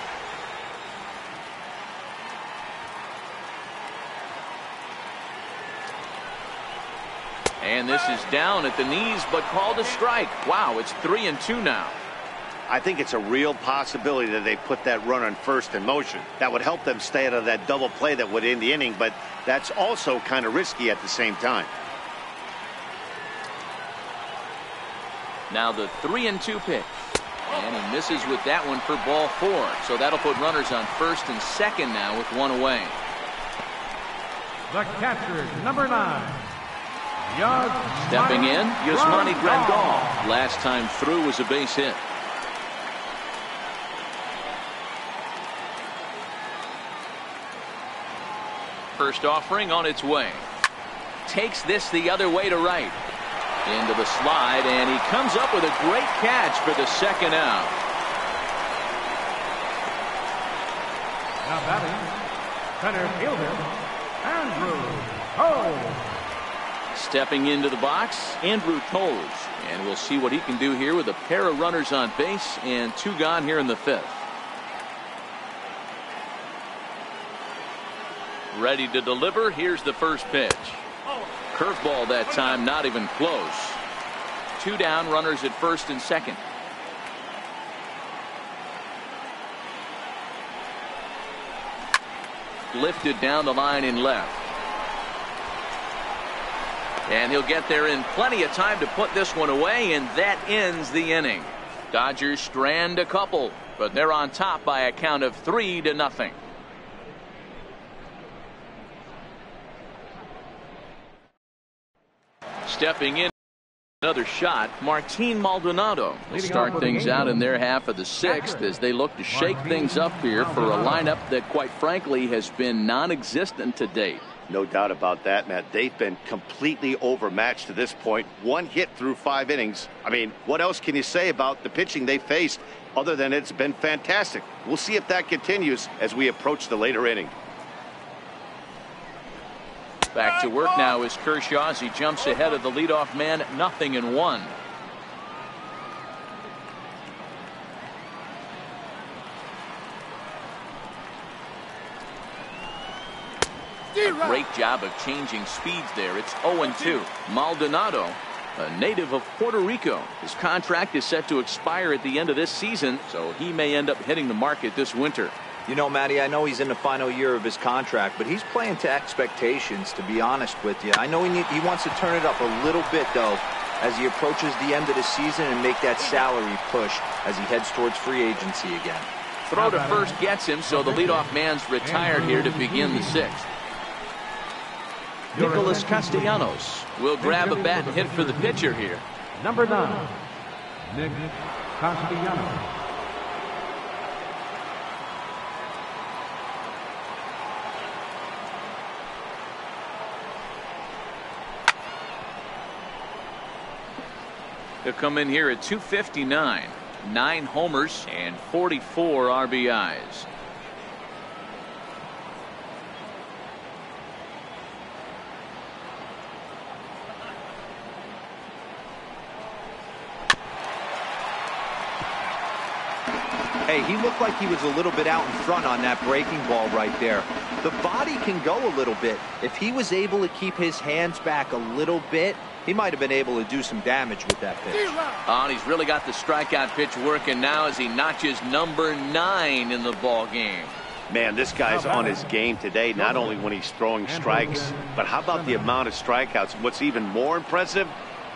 And this is down at the knees, but called a strike. Wow, it's 3-2 now. I think it's a real possibility that they put that runner on first in motion. That would help them stay out of that double play that would end the inning, but that's also kind of risky at the same time. Now the 3-2 pitch. And he misses with that one for ball 4. So that'll put runners on first and second now with one away. The catcher, number 9. Stepping in, Yasmani Grandal. Last time through was a base hit. First offering on its way. Takes this the other way to right. Into the slide, and he comes up with a great catch for the second out. Now batting, center fielder, Andrew Toles. Stepping into the box, Andrew Toles. And we'll see what he can do here with a pair of runners on base and 2 gone here in the 5th. Ready to deliver. Here's the first pitch. Curveball that time, not even close. 2 down, runners at first and second. Lifted down the line in left. And he'll get there in plenty of time to put this one away, and that ends the inning. Dodgers strand a couple, but they're on top by a count of 3-0. Stepping in, another shot, Martin Maldonado will start things out in their half of the 6th as they look to shake things up here for a lineup that, quite frankly, has been non-existent to date. No doubt about that, Matt. They've been completely overmatched to this point. 1 hit through 5 innings. I mean, what else can you say about the pitching they faced other than it's been fantastic? We'll see if that continues as we approach the later inning. Back to work now is Kershaw as he jumps ahead of the leadoff man, 0-1. A great job of changing speeds there. It's 0-2. Maldonado, a native of Puerto Rico. His contract is set to expire at the end of this season, so he may end up hitting the market this winter. You know, Matty, I know he's in the final year of his contract, but he's playing to expectations, to be honest with you. I know he wants to turn it up a little bit, though, as he approaches the end of the season and make that salary push as he heads towards free agency again. Throw to first gets him, so the leadoff man's retired here to begin the 6th. Nicholas Castellanos will grab a bat and hit for the pitcher here. Number 9, Nick Castellanos. He'll come in here at 259, 9 homers and 44 RBIs. Hey, he looked like he was a little bit out in front on that breaking ball right there. The body can go a little bit. If he was able to keep his hands back a little bit, he might have been able to do some damage with that pitch. Oh, and he's really got the strikeout pitch working now as he notches number 9 in the ball game. Man, this guy's on his game today, not only when he's throwing strikes, but how about the amount of strikeouts? What's even more impressive,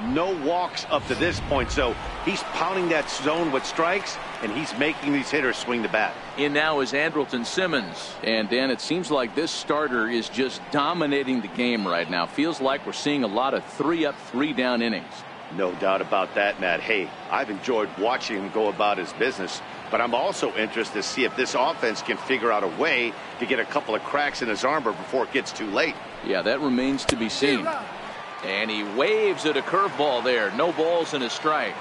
no walks up to this point. So he's pounding that zone with strikes, and he's making these hitters swing the bat. In now is Andrelton Simmons. And Dan, it seems like this starter is just dominating the game right now. Feels like we're seeing a lot of 3-up, 3-down innings. No doubt about that, Matt. Hey, I've enjoyed watching him go about his business, but I'm also interested to see if this offense can figure out a way to get a couple of cracks in his armor before it gets too late. Yeah, that remains to be seen. And he waves at a curveball there. No balls and a strike.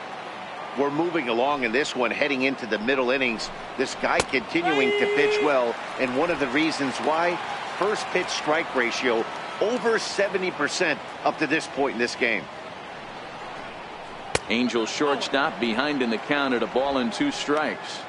We're moving along in this one, heading into the middle innings. This guy continuing to pitch well, and one of the reasons why, first pitch strike ratio over 70% up to this point in this game. Angels shortstop behind in the count at 1-2 strikes.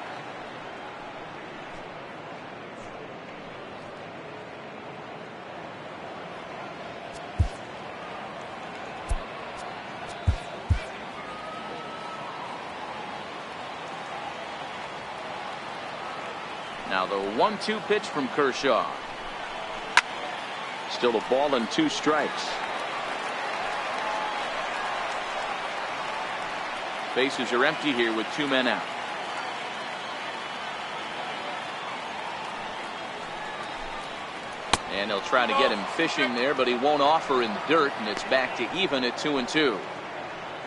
Now the 1-2 pitch from Kershaw. Still a ball and 2 strikes. Bases are empty here with 2 men out. And he'll try to get him fishing there, but he won't offer in the dirt, and it's back to even at 2-2.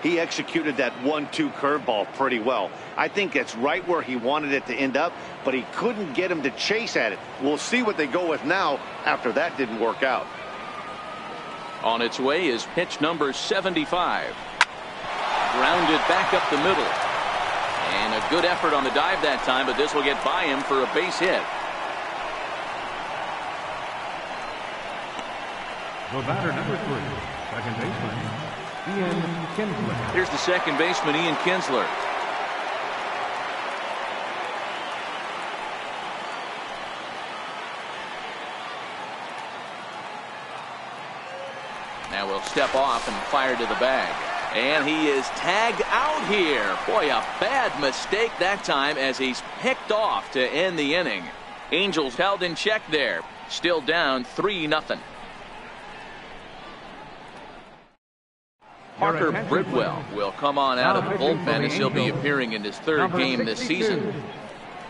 He executed that 1-2 curveball pretty well. I think it's right where he wanted it to end up, but he couldn't get him to chase at it. We'll see what they go with now after that didn't work out. On its way is pitch number 75. Grounded back up the middle. And a good effort on the dive that time, but this will get by him for a base hit. The batter, number 3, second baseman, Ian Kinsler. Here's the second baseman, Ian Kinsler. Now we'll step off and fire to the bag. And he is tagged out here. Boy, a bad mistake that time as he's picked off to end the inning. Angels held in check there. Still down 3-0. Parker Bridwell will come on out of the bullpen as he'll be appearing in his 3rd game this season.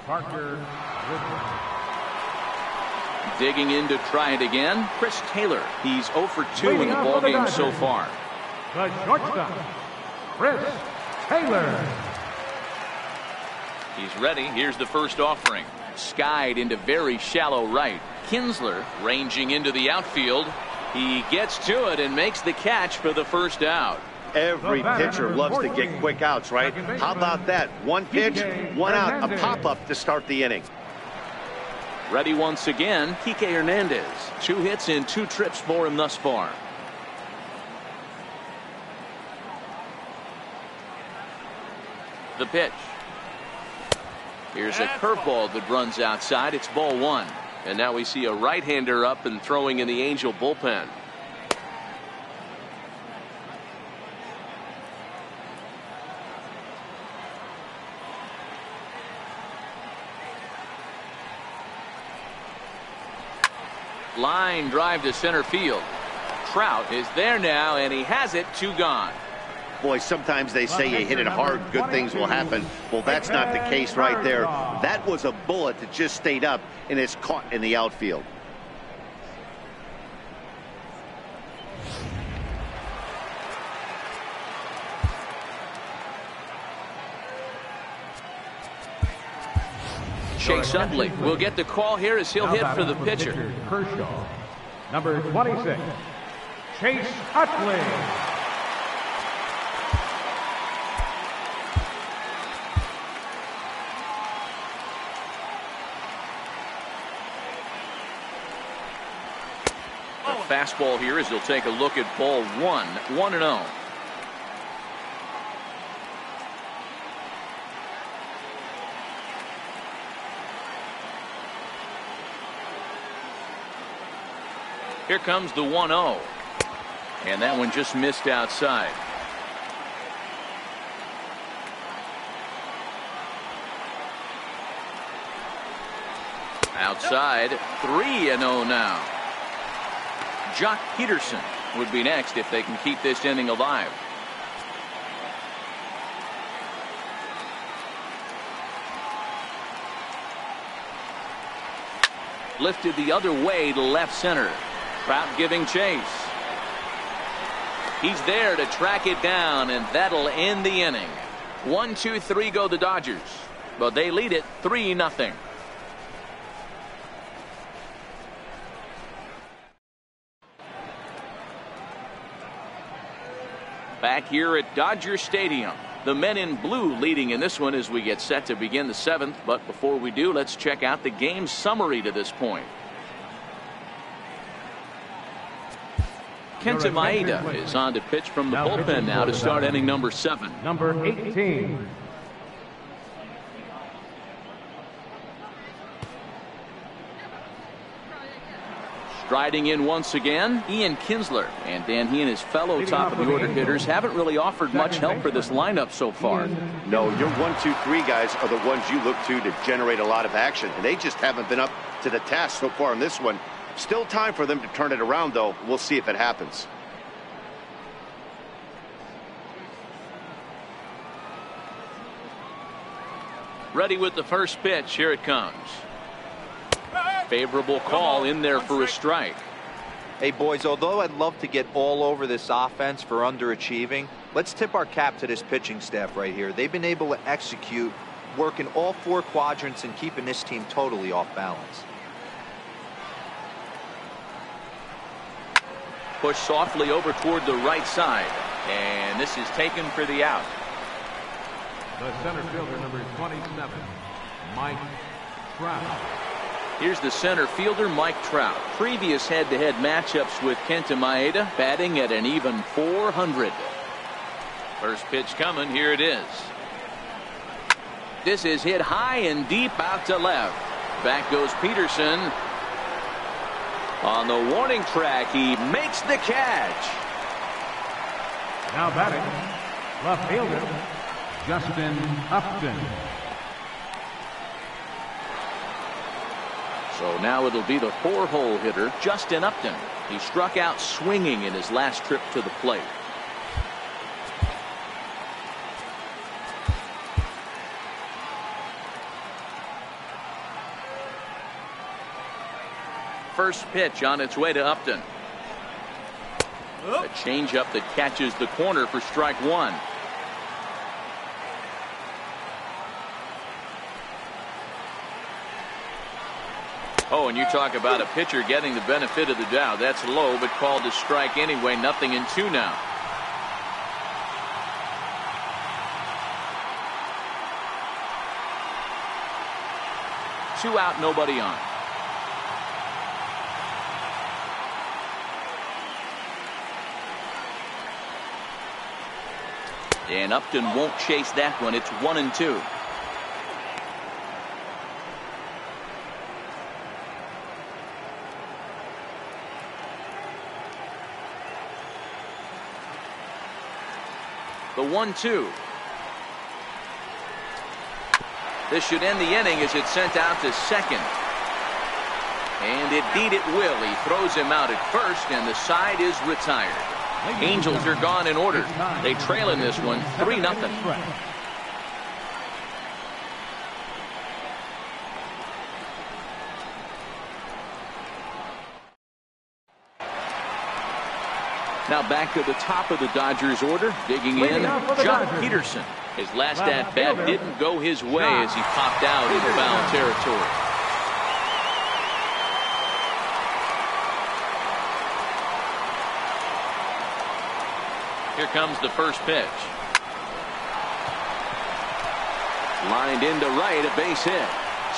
Parker Bridwell. Digging in to try it again, Chris Taylor. He's 0 for 2 in the ballgame so far. The shortstop, Chris Taylor. He's ready. Here's the first offering. Skied into very shallow right. Kinsler ranging into the outfield. He gets to it and makes the catch for the first out. Every pitcher loves to get quick outs, right? How about that? 1 pitch, 1 out, a pop-up to start the inning. Ready once again, Kike Hernandez. 2 hits in 2 trips for him thus far. The pitch. Here's a curveball that runs outside. It's ball 1. And now we see a right-hander up and throwing in the Angel bullpen. Line drive to center field. Trout is there now, and he has it. 2 gone. Boy, sometimes they say you hit it hard, good things will happen. Well, that's not the case right there. That was a bullet that just stayed up and is caught in the outfield. Chase Utley will get the call here as he'll hit for the pitcher. Kershaw, number 26, Chase Utley. Fastball here as he'll take a look at ball 1, 1-0. Here comes the 1-0. And that one just missed outside. Outside, 3-0 now. Jock Peterson would be next if they can keep this inning alive. Lifted the other way to left center. Trout giving chase. He's there to track it down, and that'll end the inning. 1, 2, 3 go the Dodgers, but they lead it 3-0. Back here at Dodger Stadium, the men in blue leading in this one as we get set to begin the 7th. But before we do, let's check out the game summary to this point. Kenta Maeda is on to pitch from the bullpen now to start inning number 7. Number 18. Striding in once again, Ian Kinsler. And Dan, he and his fellow top of the order hitters haven't really offered much help for this lineup so far. No, your 1, 2, 3 guys are the ones you look to generate a lot of action, and they just haven't been up to the task so far in this one. Still time for them to turn it around, though. We'll see if it happens. Ready with the first pitch. Here it comes. Favorable call in there for a strike. Hey, boys, although I'd love to get all over this offense for underachieving, let's tip our cap to this pitching staff right here. They've been able to execute, working all 4 quadrants and keeping this team totally off balance. Push softly over toward the right side. And this is taken for the out. The center fielder, number 27, Mike Trout. Here's the center fielder, Mike Trout. Previous head-to-head matchups with Kenta Maeda, batting at an even .400. First pitch coming. Here it is. This is hit high and deep out to left. Back goes Peterson. On the warning track, he makes the catch. Now batting, left fielder, Justin Upton. So now it'll be the 4-hole hitter, Justin Upton. He struck out swinging in his last trip to the plate. First pitch on its way to Upton. A changeup that catches the corner for strike 1. Oh, and you talk about a pitcher getting the benefit of the doubt. That's low, but called a strike anyway. 0-2 now. Two out, nobody on. And Upton won't chase that one. It's 1-2. The 1-2. This should end the inning as it's sent out to second. And indeed it will. He throws him out at first, and the side is retired. Angels are gone in order. They trail in this one 3-0. Now back to the top of the Dodgers order, digging in, John Peterson. His last at-bat didn't go his way as he popped out in foul territory. Here comes the first pitch. Lined into right, a base hit.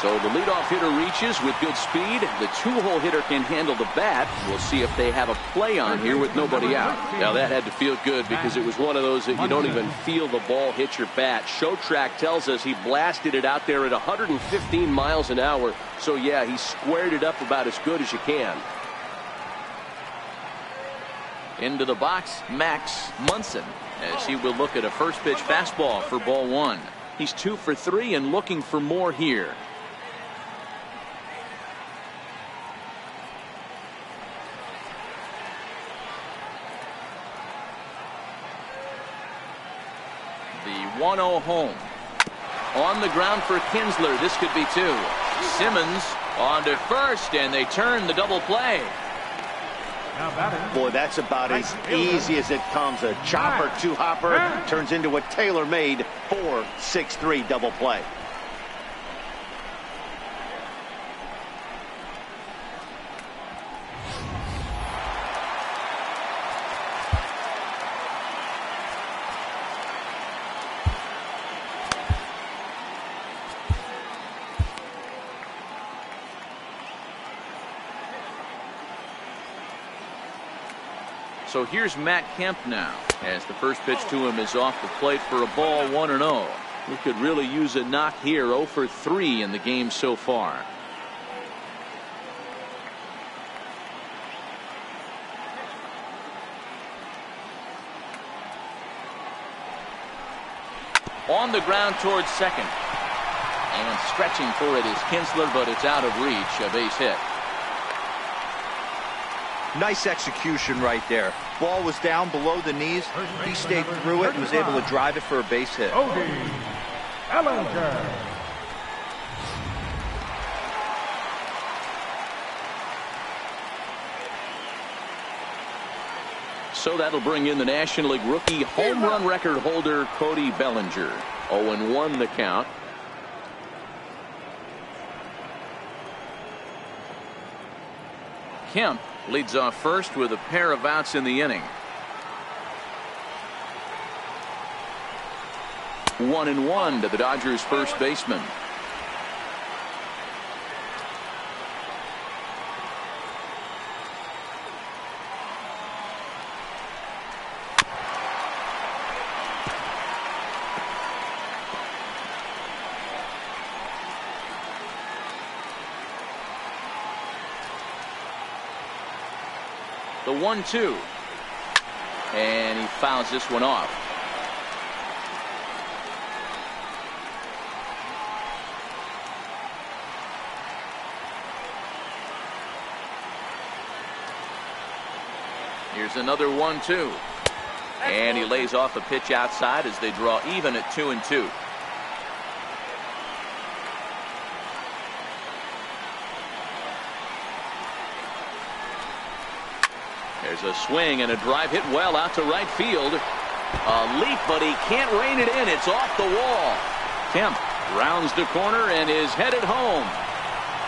So the leadoff hitter reaches with good speed. The 2-hole hitter can handle the bat. We'll see if they have a play on here with nobody out. Now that had to feel good because it was one of those that you don't even feel the ball hit your bat. Show track tells us he blasted it out there at 115 miles an hour. So yeah, he squared it up about as good as you can. Into the box, Max Munson, as he will look at a first pitch fastball for ball 1. He's 2 for 3 and looking for more here. The 1-0 home. On the ground for Kinsler. This could be 2. Simmons on to first, and they turn the double play. Boy, that's about as easy as it comes. A chopper, 2-hopper turns into a tailor-made 4-6-3 double play. So here's Matt Kemp now, as the first pitch to him is off the plate for a ball, 1-0. We could really use a knock here. 0 for 3 in the game so far. On the ground towards second. And stretching for it is Kinsler, but it's out of reach. A base hit. Nice execution right there. Ball was down below the knees. He stayed through it and was able to drive it for a base hit. Ellinger. So that'll bring in the National League rookie home run record holder Cody Bellinger. 0-1 the count. Kemp leads off first with a pair of outs in the inning. 1-1 to the Dodgers first baseman. The 1-2. And he fouls this one off. Here's another 1-2. And he lays off a pitch outside as they draw even at 2-2. There's a swing and a drive hit well out to right field. A leap, but he can't rein it in. It's off the wall. Kemp rounds the corner and is headed home.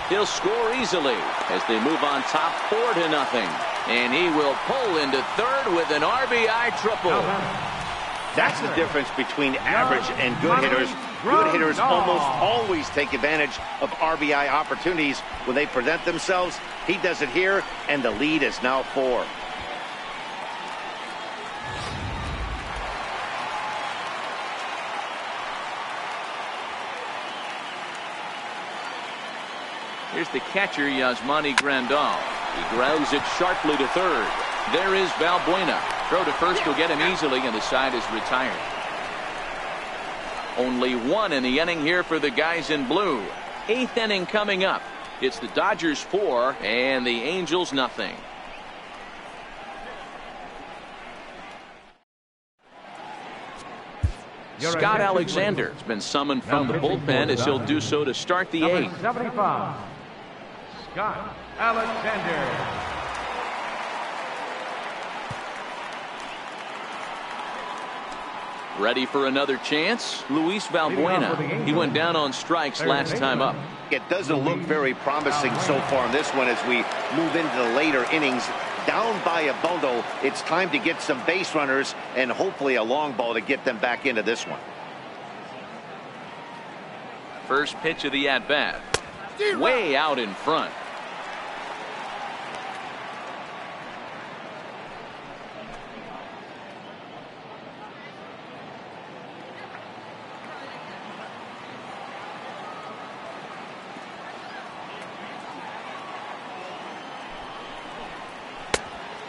He'll score easily as they move on top 4-0. And he will pull into third with an RBI triple. That's the difference between average and good hitters. Good hitters almost always take advantage of RBI opportunities when they present themselves. He does it here, and the lead is now 4. Here's the catcher, Yasmani Grandal. He grounds it sharply to third. There is Valbuena. Throw to first will get him easily, and the side is retired. Only 1 in the inning here for the guys in blue. 8th inning coming up. It's the Dodgers 4 and the Angels nothing. Scott Alexander has been summoned from the bullpen as he'll do so to start the 8th. 75. Scott Alexander. Ready for another chance? Luis Valbuena. He went down on strikes last time up. It doesn't look very promising so far in this one as we move into the later innings. Down by a bundle, it's time to get some base runners and hopefully a long ball to get them back into this one. First pitch of the at-bat. Way out in front.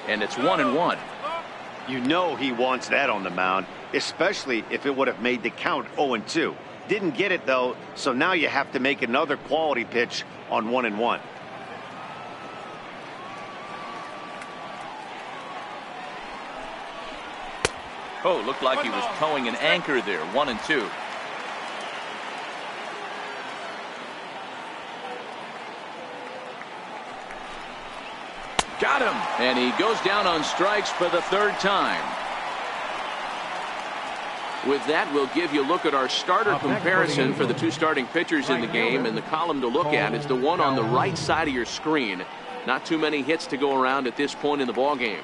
And it's 1-1. You know he wants that on the mound, especially if it would have made the count 0-2. Didn't get it, though, so now you have to make another quality pitch on 1-1. Oh, looked like he was towing an anchor there. 1-2. Got him. And he goes down on strikes for the 3rd time. With that, we'll give you a look at our starter comparison for the 2 starting pitchers in the game. And the column to look at is the one on the right side of your screen. Not too many hits to go around at this point in the ballgame.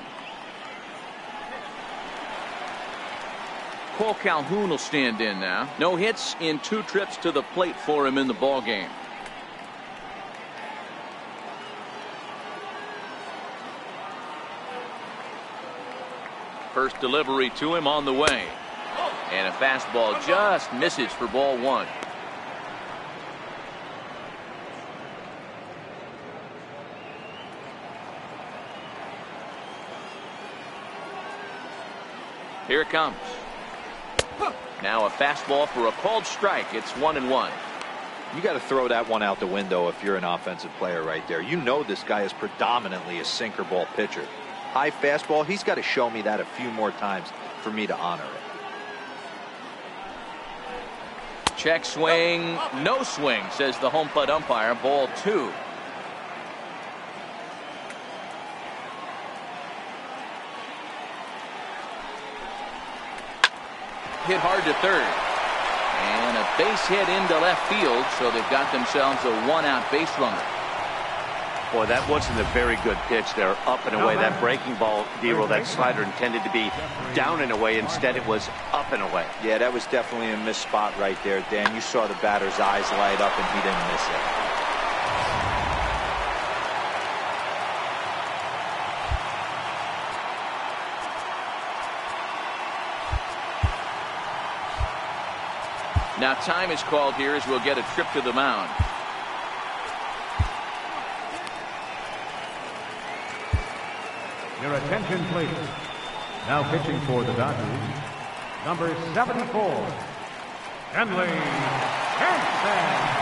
Cole Calhoun will stand in now. No hits in 2 trips to the plate for him in the ballgame. First delivery to him on the way. And a fastball just misses for ball 1. Here it comes. Now a fastball for a called strike. It's 1-1. You got to throw that one out the window if you're an offensive player right there. You know this guy is predominantly a sinker ball pitcher. High fastball, he's got to show me that a few more times for me to honor it. Check swing, no swing, says the home plate umpire. Ball 2. Hit hard to third. And a base hit into left field, so they've got themselves a 1-out base runner. Boy, that wasn't a very good pitch there, up and away. That breaking ball, D-roll, that slider intended to be down and away. Instead, it was up and away. Yeah, that was definitely a missed spot right there, Dan. You saw the batter's eyes light up, and he didn't miss it. Now time is called here as we'll get a trip to the mound. Your attention, please. Now pitching for the Dodgers, number 74, Kenley Jansen.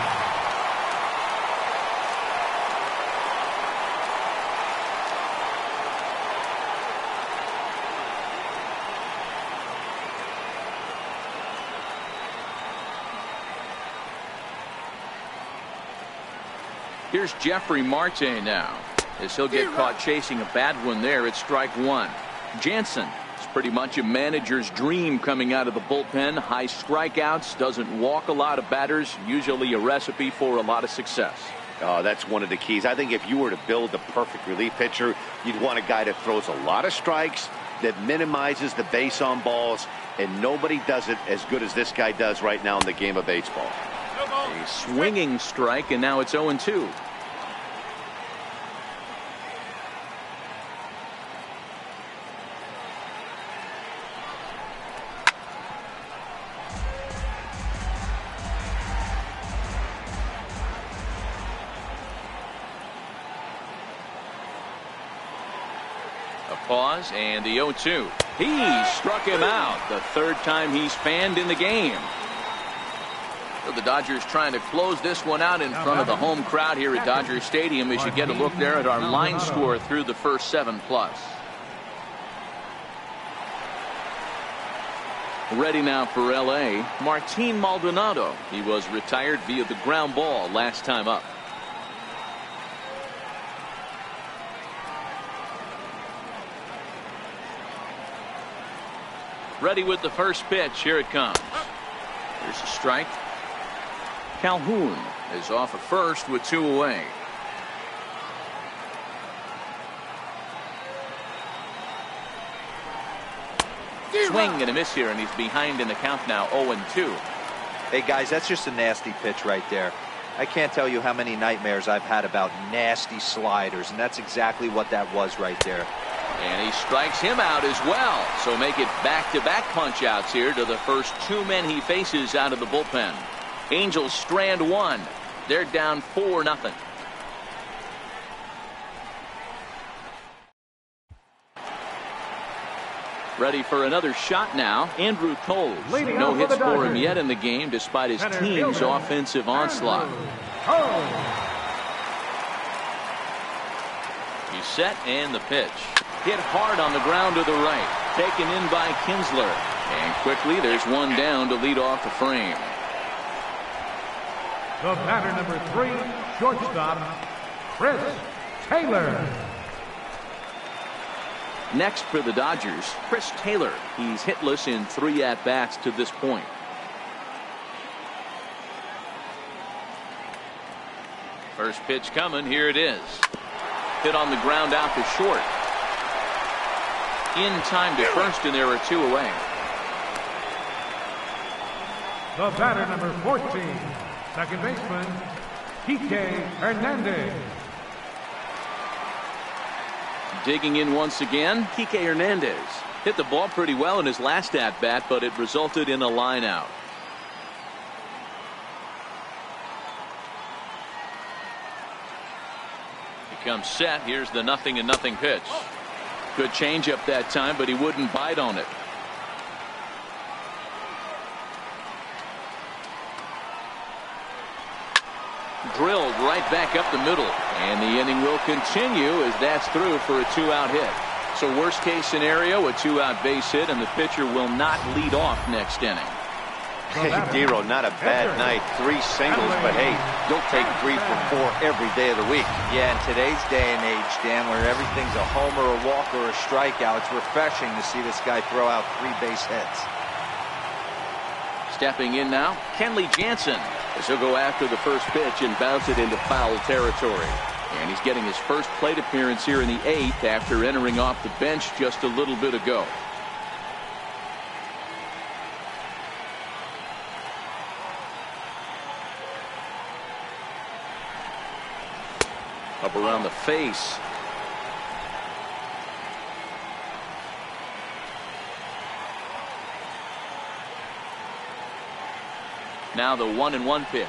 Here's Jeffrey Marte now, as he'll get caught chasing a bad one there at strike 1. Jansen is pretty much a manager's dream coming out of the bullpen. High strikeouts, doesn't walk a lot of batters, usually a recipe for a lot of success. Oh, that's one of the keys. I think if you were to build a perfect relief pitcher, you'd want a guy that throws a lot of strikes, that minimizes the base on balls, and nobody does it as good as this guy does right now in the game of baseball. A swinging strike, and now it's 0-2. Pause and the 0-2. He struck him out, the third time he's fanned in the game. So the Dodgers trying to close this one out in front of the home crowd here at Dodger Stadium as you get a look there at our line score through the first 7+. Ready now for LA, Martin Maldonado. He was retired via the ground ball last time up. Ready with the first pitch. Here it comes. There's a strike. Calhoun is off at first with 2 away. Swing and a miss here, and he's behind in the count now, 0-2. Hey, guys, that's just a nasty pitch right there. I can't tell you how many nightmares I've had about nasty sliders, and that's exactly what that was right there. And he strikes him out as well. So make it back-to-back punch-outs here to the first 2 men he faces out of the bullpen. Angels strand 1. They're down 4-0. Ready for another shot now. Andrew Toles. No hits for him yet in the game despite his team's offensive onslaught. He's set and the pitch. Hit hard on the ground to the right. Taken in by Kinsler. And quickly there's one down to lead off the frame. The batter, number 3, shortstop, Chris Taylor. Next for the Dodgers, Chris Taylor. He's hitless in 3 at-bats to this point. First pitch coming. Here it is. Hit on the ground out to short. In time to first, and there are 2 away. The batter, number 14, second baseman, Kike Hernandez. Digging in once again, Kike Hernandez. Hit the ball pretty well in his last at-bat, but it resulted in a line out. He comes set. Here's the 0-0 pitch. Good changeup that time, but he wouldn't bite on it. drilled right back up the middle. And the inning will continue as that's through for a 2-out hit. So worst case scenario, a 2-out base hit, and the pitcher will not lead off next inning. Hey, Dero, not a bad night. 3 singles, but hey, you'll take 3 for 4 every day of the week. Yeah, in today's day and age, Dan, where everything's a homer, a walk, or a strikeout, it's refreshing to see this guy throw out 3 base hits. Stepping in now, Kenley Jansen. As he'll go after the first pitch and bounce it into foul territory. And he's getting his first plate appearance here in the 8th after entering off the bench just a little bit ago. Up around the face. Now the 1-1 pitch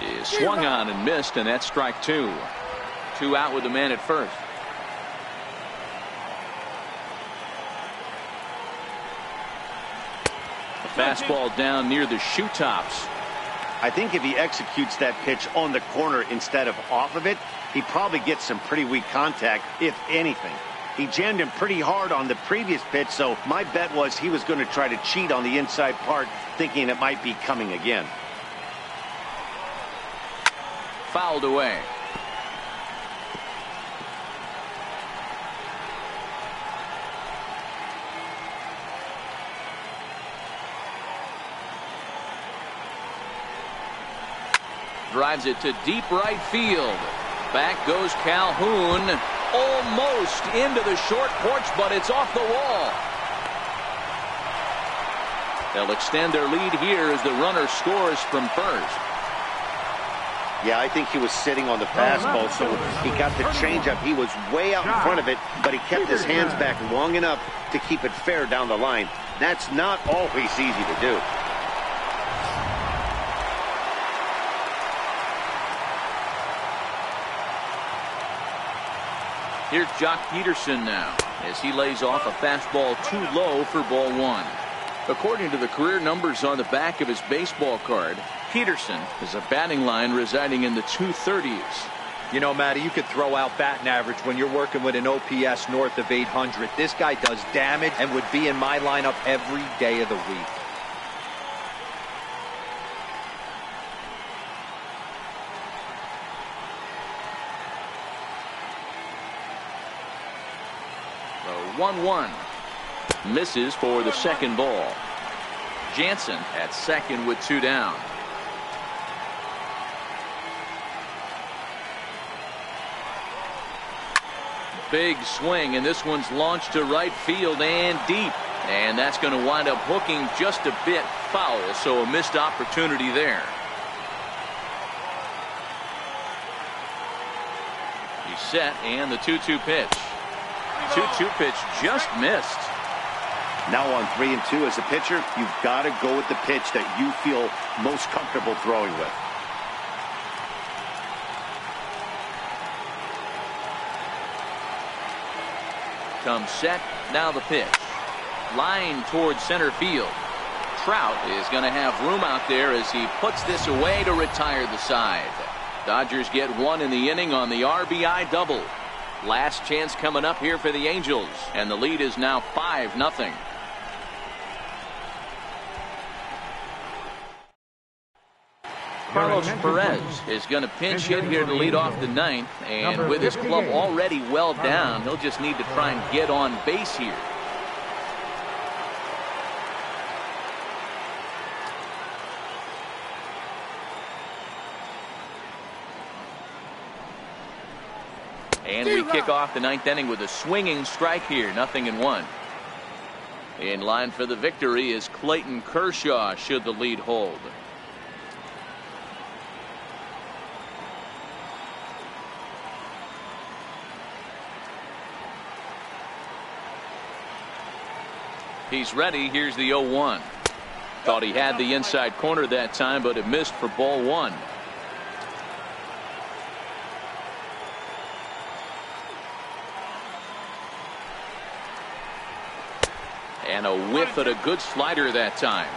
is swung on and missed, and that's strike 2. 2 out with the man at first. A fastball down near the shoe tops. I think if he executes that pitch on the corner instead of off of it, he probably gets some pretty weak contact, if anything. He jammed him pretty hard on the previous pitch, so my bet was he was going to try to cheat on the inside part, thinking it might be coming again. Fouled away. Drives it to deep right field. Back goes Calhoun. Almost into the short porch, but it's off the wall. They'll extend their lead here as the runner scores from first. Yeah, I think he was sitting on the fastball, so he got the changeup. He was way out in front of it, but he kept his hands back long enough to keep it fair down the line. That's not always easy to do. Here's Jock Peterson now as he lays off a fastball too low for ball 1. According to the career numbers on the back of his baseball card, Peterson is a batting line residing in the 230s. You know, Matty, you could throw out batting average when you're working with an OPS north of 800. This guy does damage and would be in my lineup every day of the week. The 1-1 misses for the second ball. Jansen at second with 2 down. Big swing, and this one's launched to right field and deep. And that's going to wind up hooking just a bit foul, so a missed opportunity there. He's set, and the 2-2 pitch. 2-2 pitch just missed. Now on 3-2 as a pitcher, you've got to go with the pitch that you feel most comfortable throwing with. Comes set, now the pitch. Line towards center field. Trout is going to have room out there as he puts this away to retire the side. Dodgers get 1 in the inning on the RBI double. Last chance coming up here for the Angels, and the lead is now 5-0. Carlos Perez is going to pinch hit here to lead off the 9th, and with his club already well down, he'll just need to try and get on base here. And we kick off the 9th inning with a swinging strike here, 0-1. In line for the victory is Clayton Kershaw should the lead hold. He's ready. Here's the 0-1. Thought he had the inside corner that time, but it missed for ball 1. And a whiff at a good slider that time.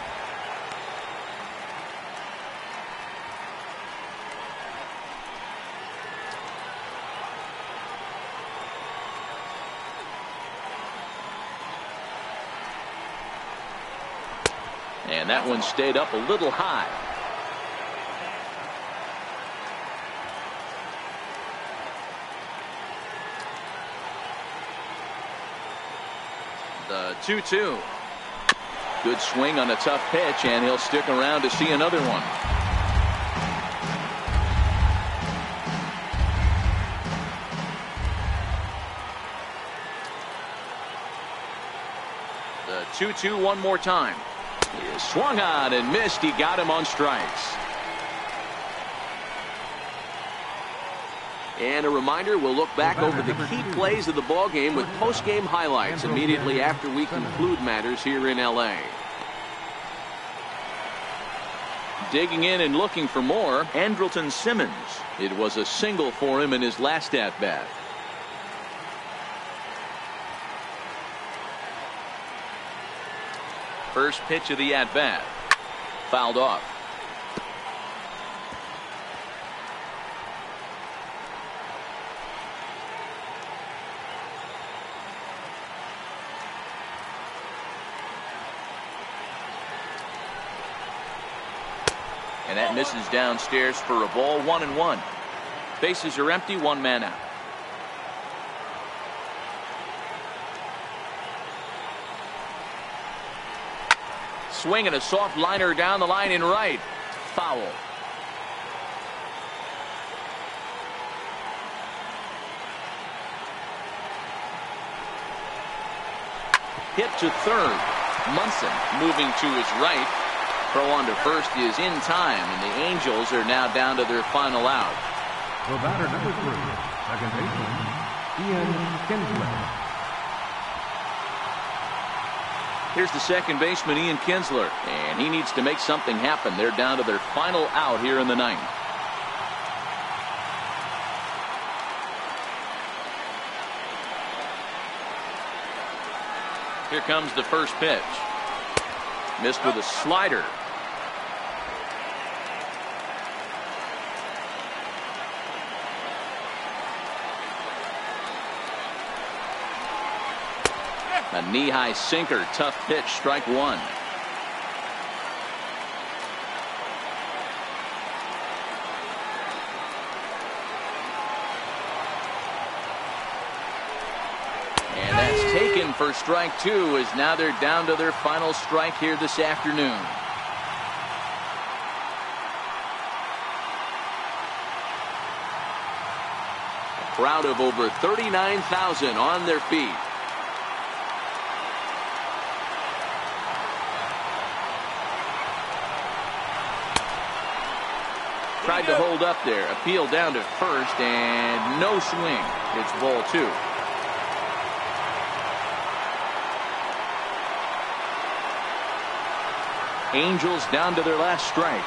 And that one stayed up a little high. The 2-2. Good swing on a tough pitch, and he'll stick around to see another one. The 2-2 one more time. He swung on and missed. He got him on strikes. And a reminder, we'll look back over the key plays of the ball game with post-game highlights immediately after we conclude matters here in LA. Digging in and looking for more, Andrelton Simmons. It was a single for him in his last at-bat. First pitch of the at-bat. Fouled off. And that misses downstairs for a ball. 1-1. Bases are empty. One man out. Swing and a soft liner down the line in right. Foul. Hit to third. Munson moving to his right. Throw on to first is in time, and the Angels are now down to their final out. The batter number 3, second baseman, Ian Kinsler. Here's the second baseman, Ian Kinsler, and he needs to make something happen. They're down to their final out here in the ninth. Here comes the first pitch. Missed with a slider. A knee-high sinker, tough pitch, strike one. And that's taken for strike two, as now they're down to their final strike here this afternoon. A crowd of over 39,000 on their feet. Tried to hold up there. Appeal down to first, and no swing. It's ball two. Angels down to their last strike.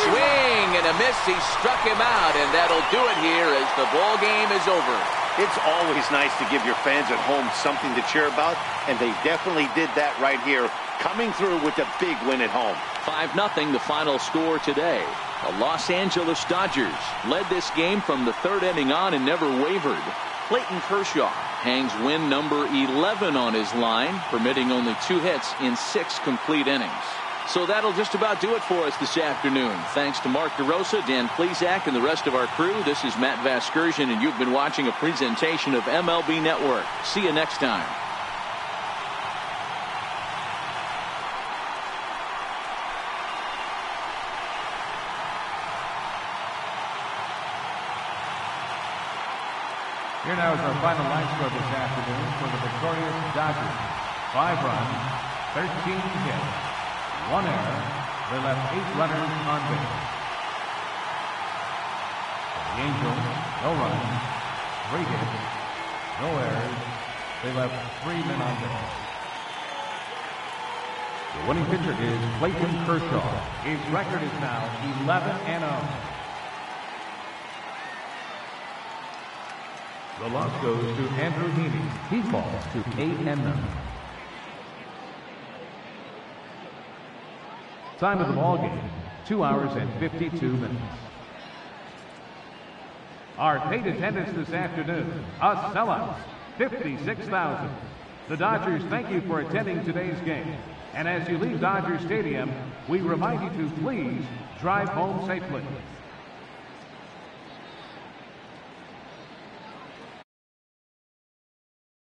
Swing and a miss. He struck him out, and that'll do it here as the ball game is over. It's always nice to give your fans at home something to cheer about, and they definitely did that right here, coming through with a big win at home. 5-0 the final score today. The Los Angeles Dodgers led this game from the third inning on and never wavered. Clayton Kershaw hangs win number 11 on his line, permitting only 2 hits in 6 complete innings. So that'll just about do it for us this afternoon. Thanks to Mark DeRosa, Dan Plesac, and the rest of our crew. This is Matt Vasgersian, and you've been watching a presentation of MLB Network. See you next time. Here now is our final line score this afternoon for the victorious Dodgers. 5 runs, 13 hits, 1 error. They left 8 runners on base. For the Angels, no runs, 3 hits, no errors. They left 3 men on base. The winning pitcher is Clayton Kershaw. His record is now 11-0. The loss goes to Andrew Heaney. He falls to 8-0. Time of the ball game, 2 hours and 52 minutes. Our paid attendance this afternoon, a sellout, 56,000. The Dodgers thank you for attending today's game. And as you leave Dodger Stadium, we remind you to please drive home safely.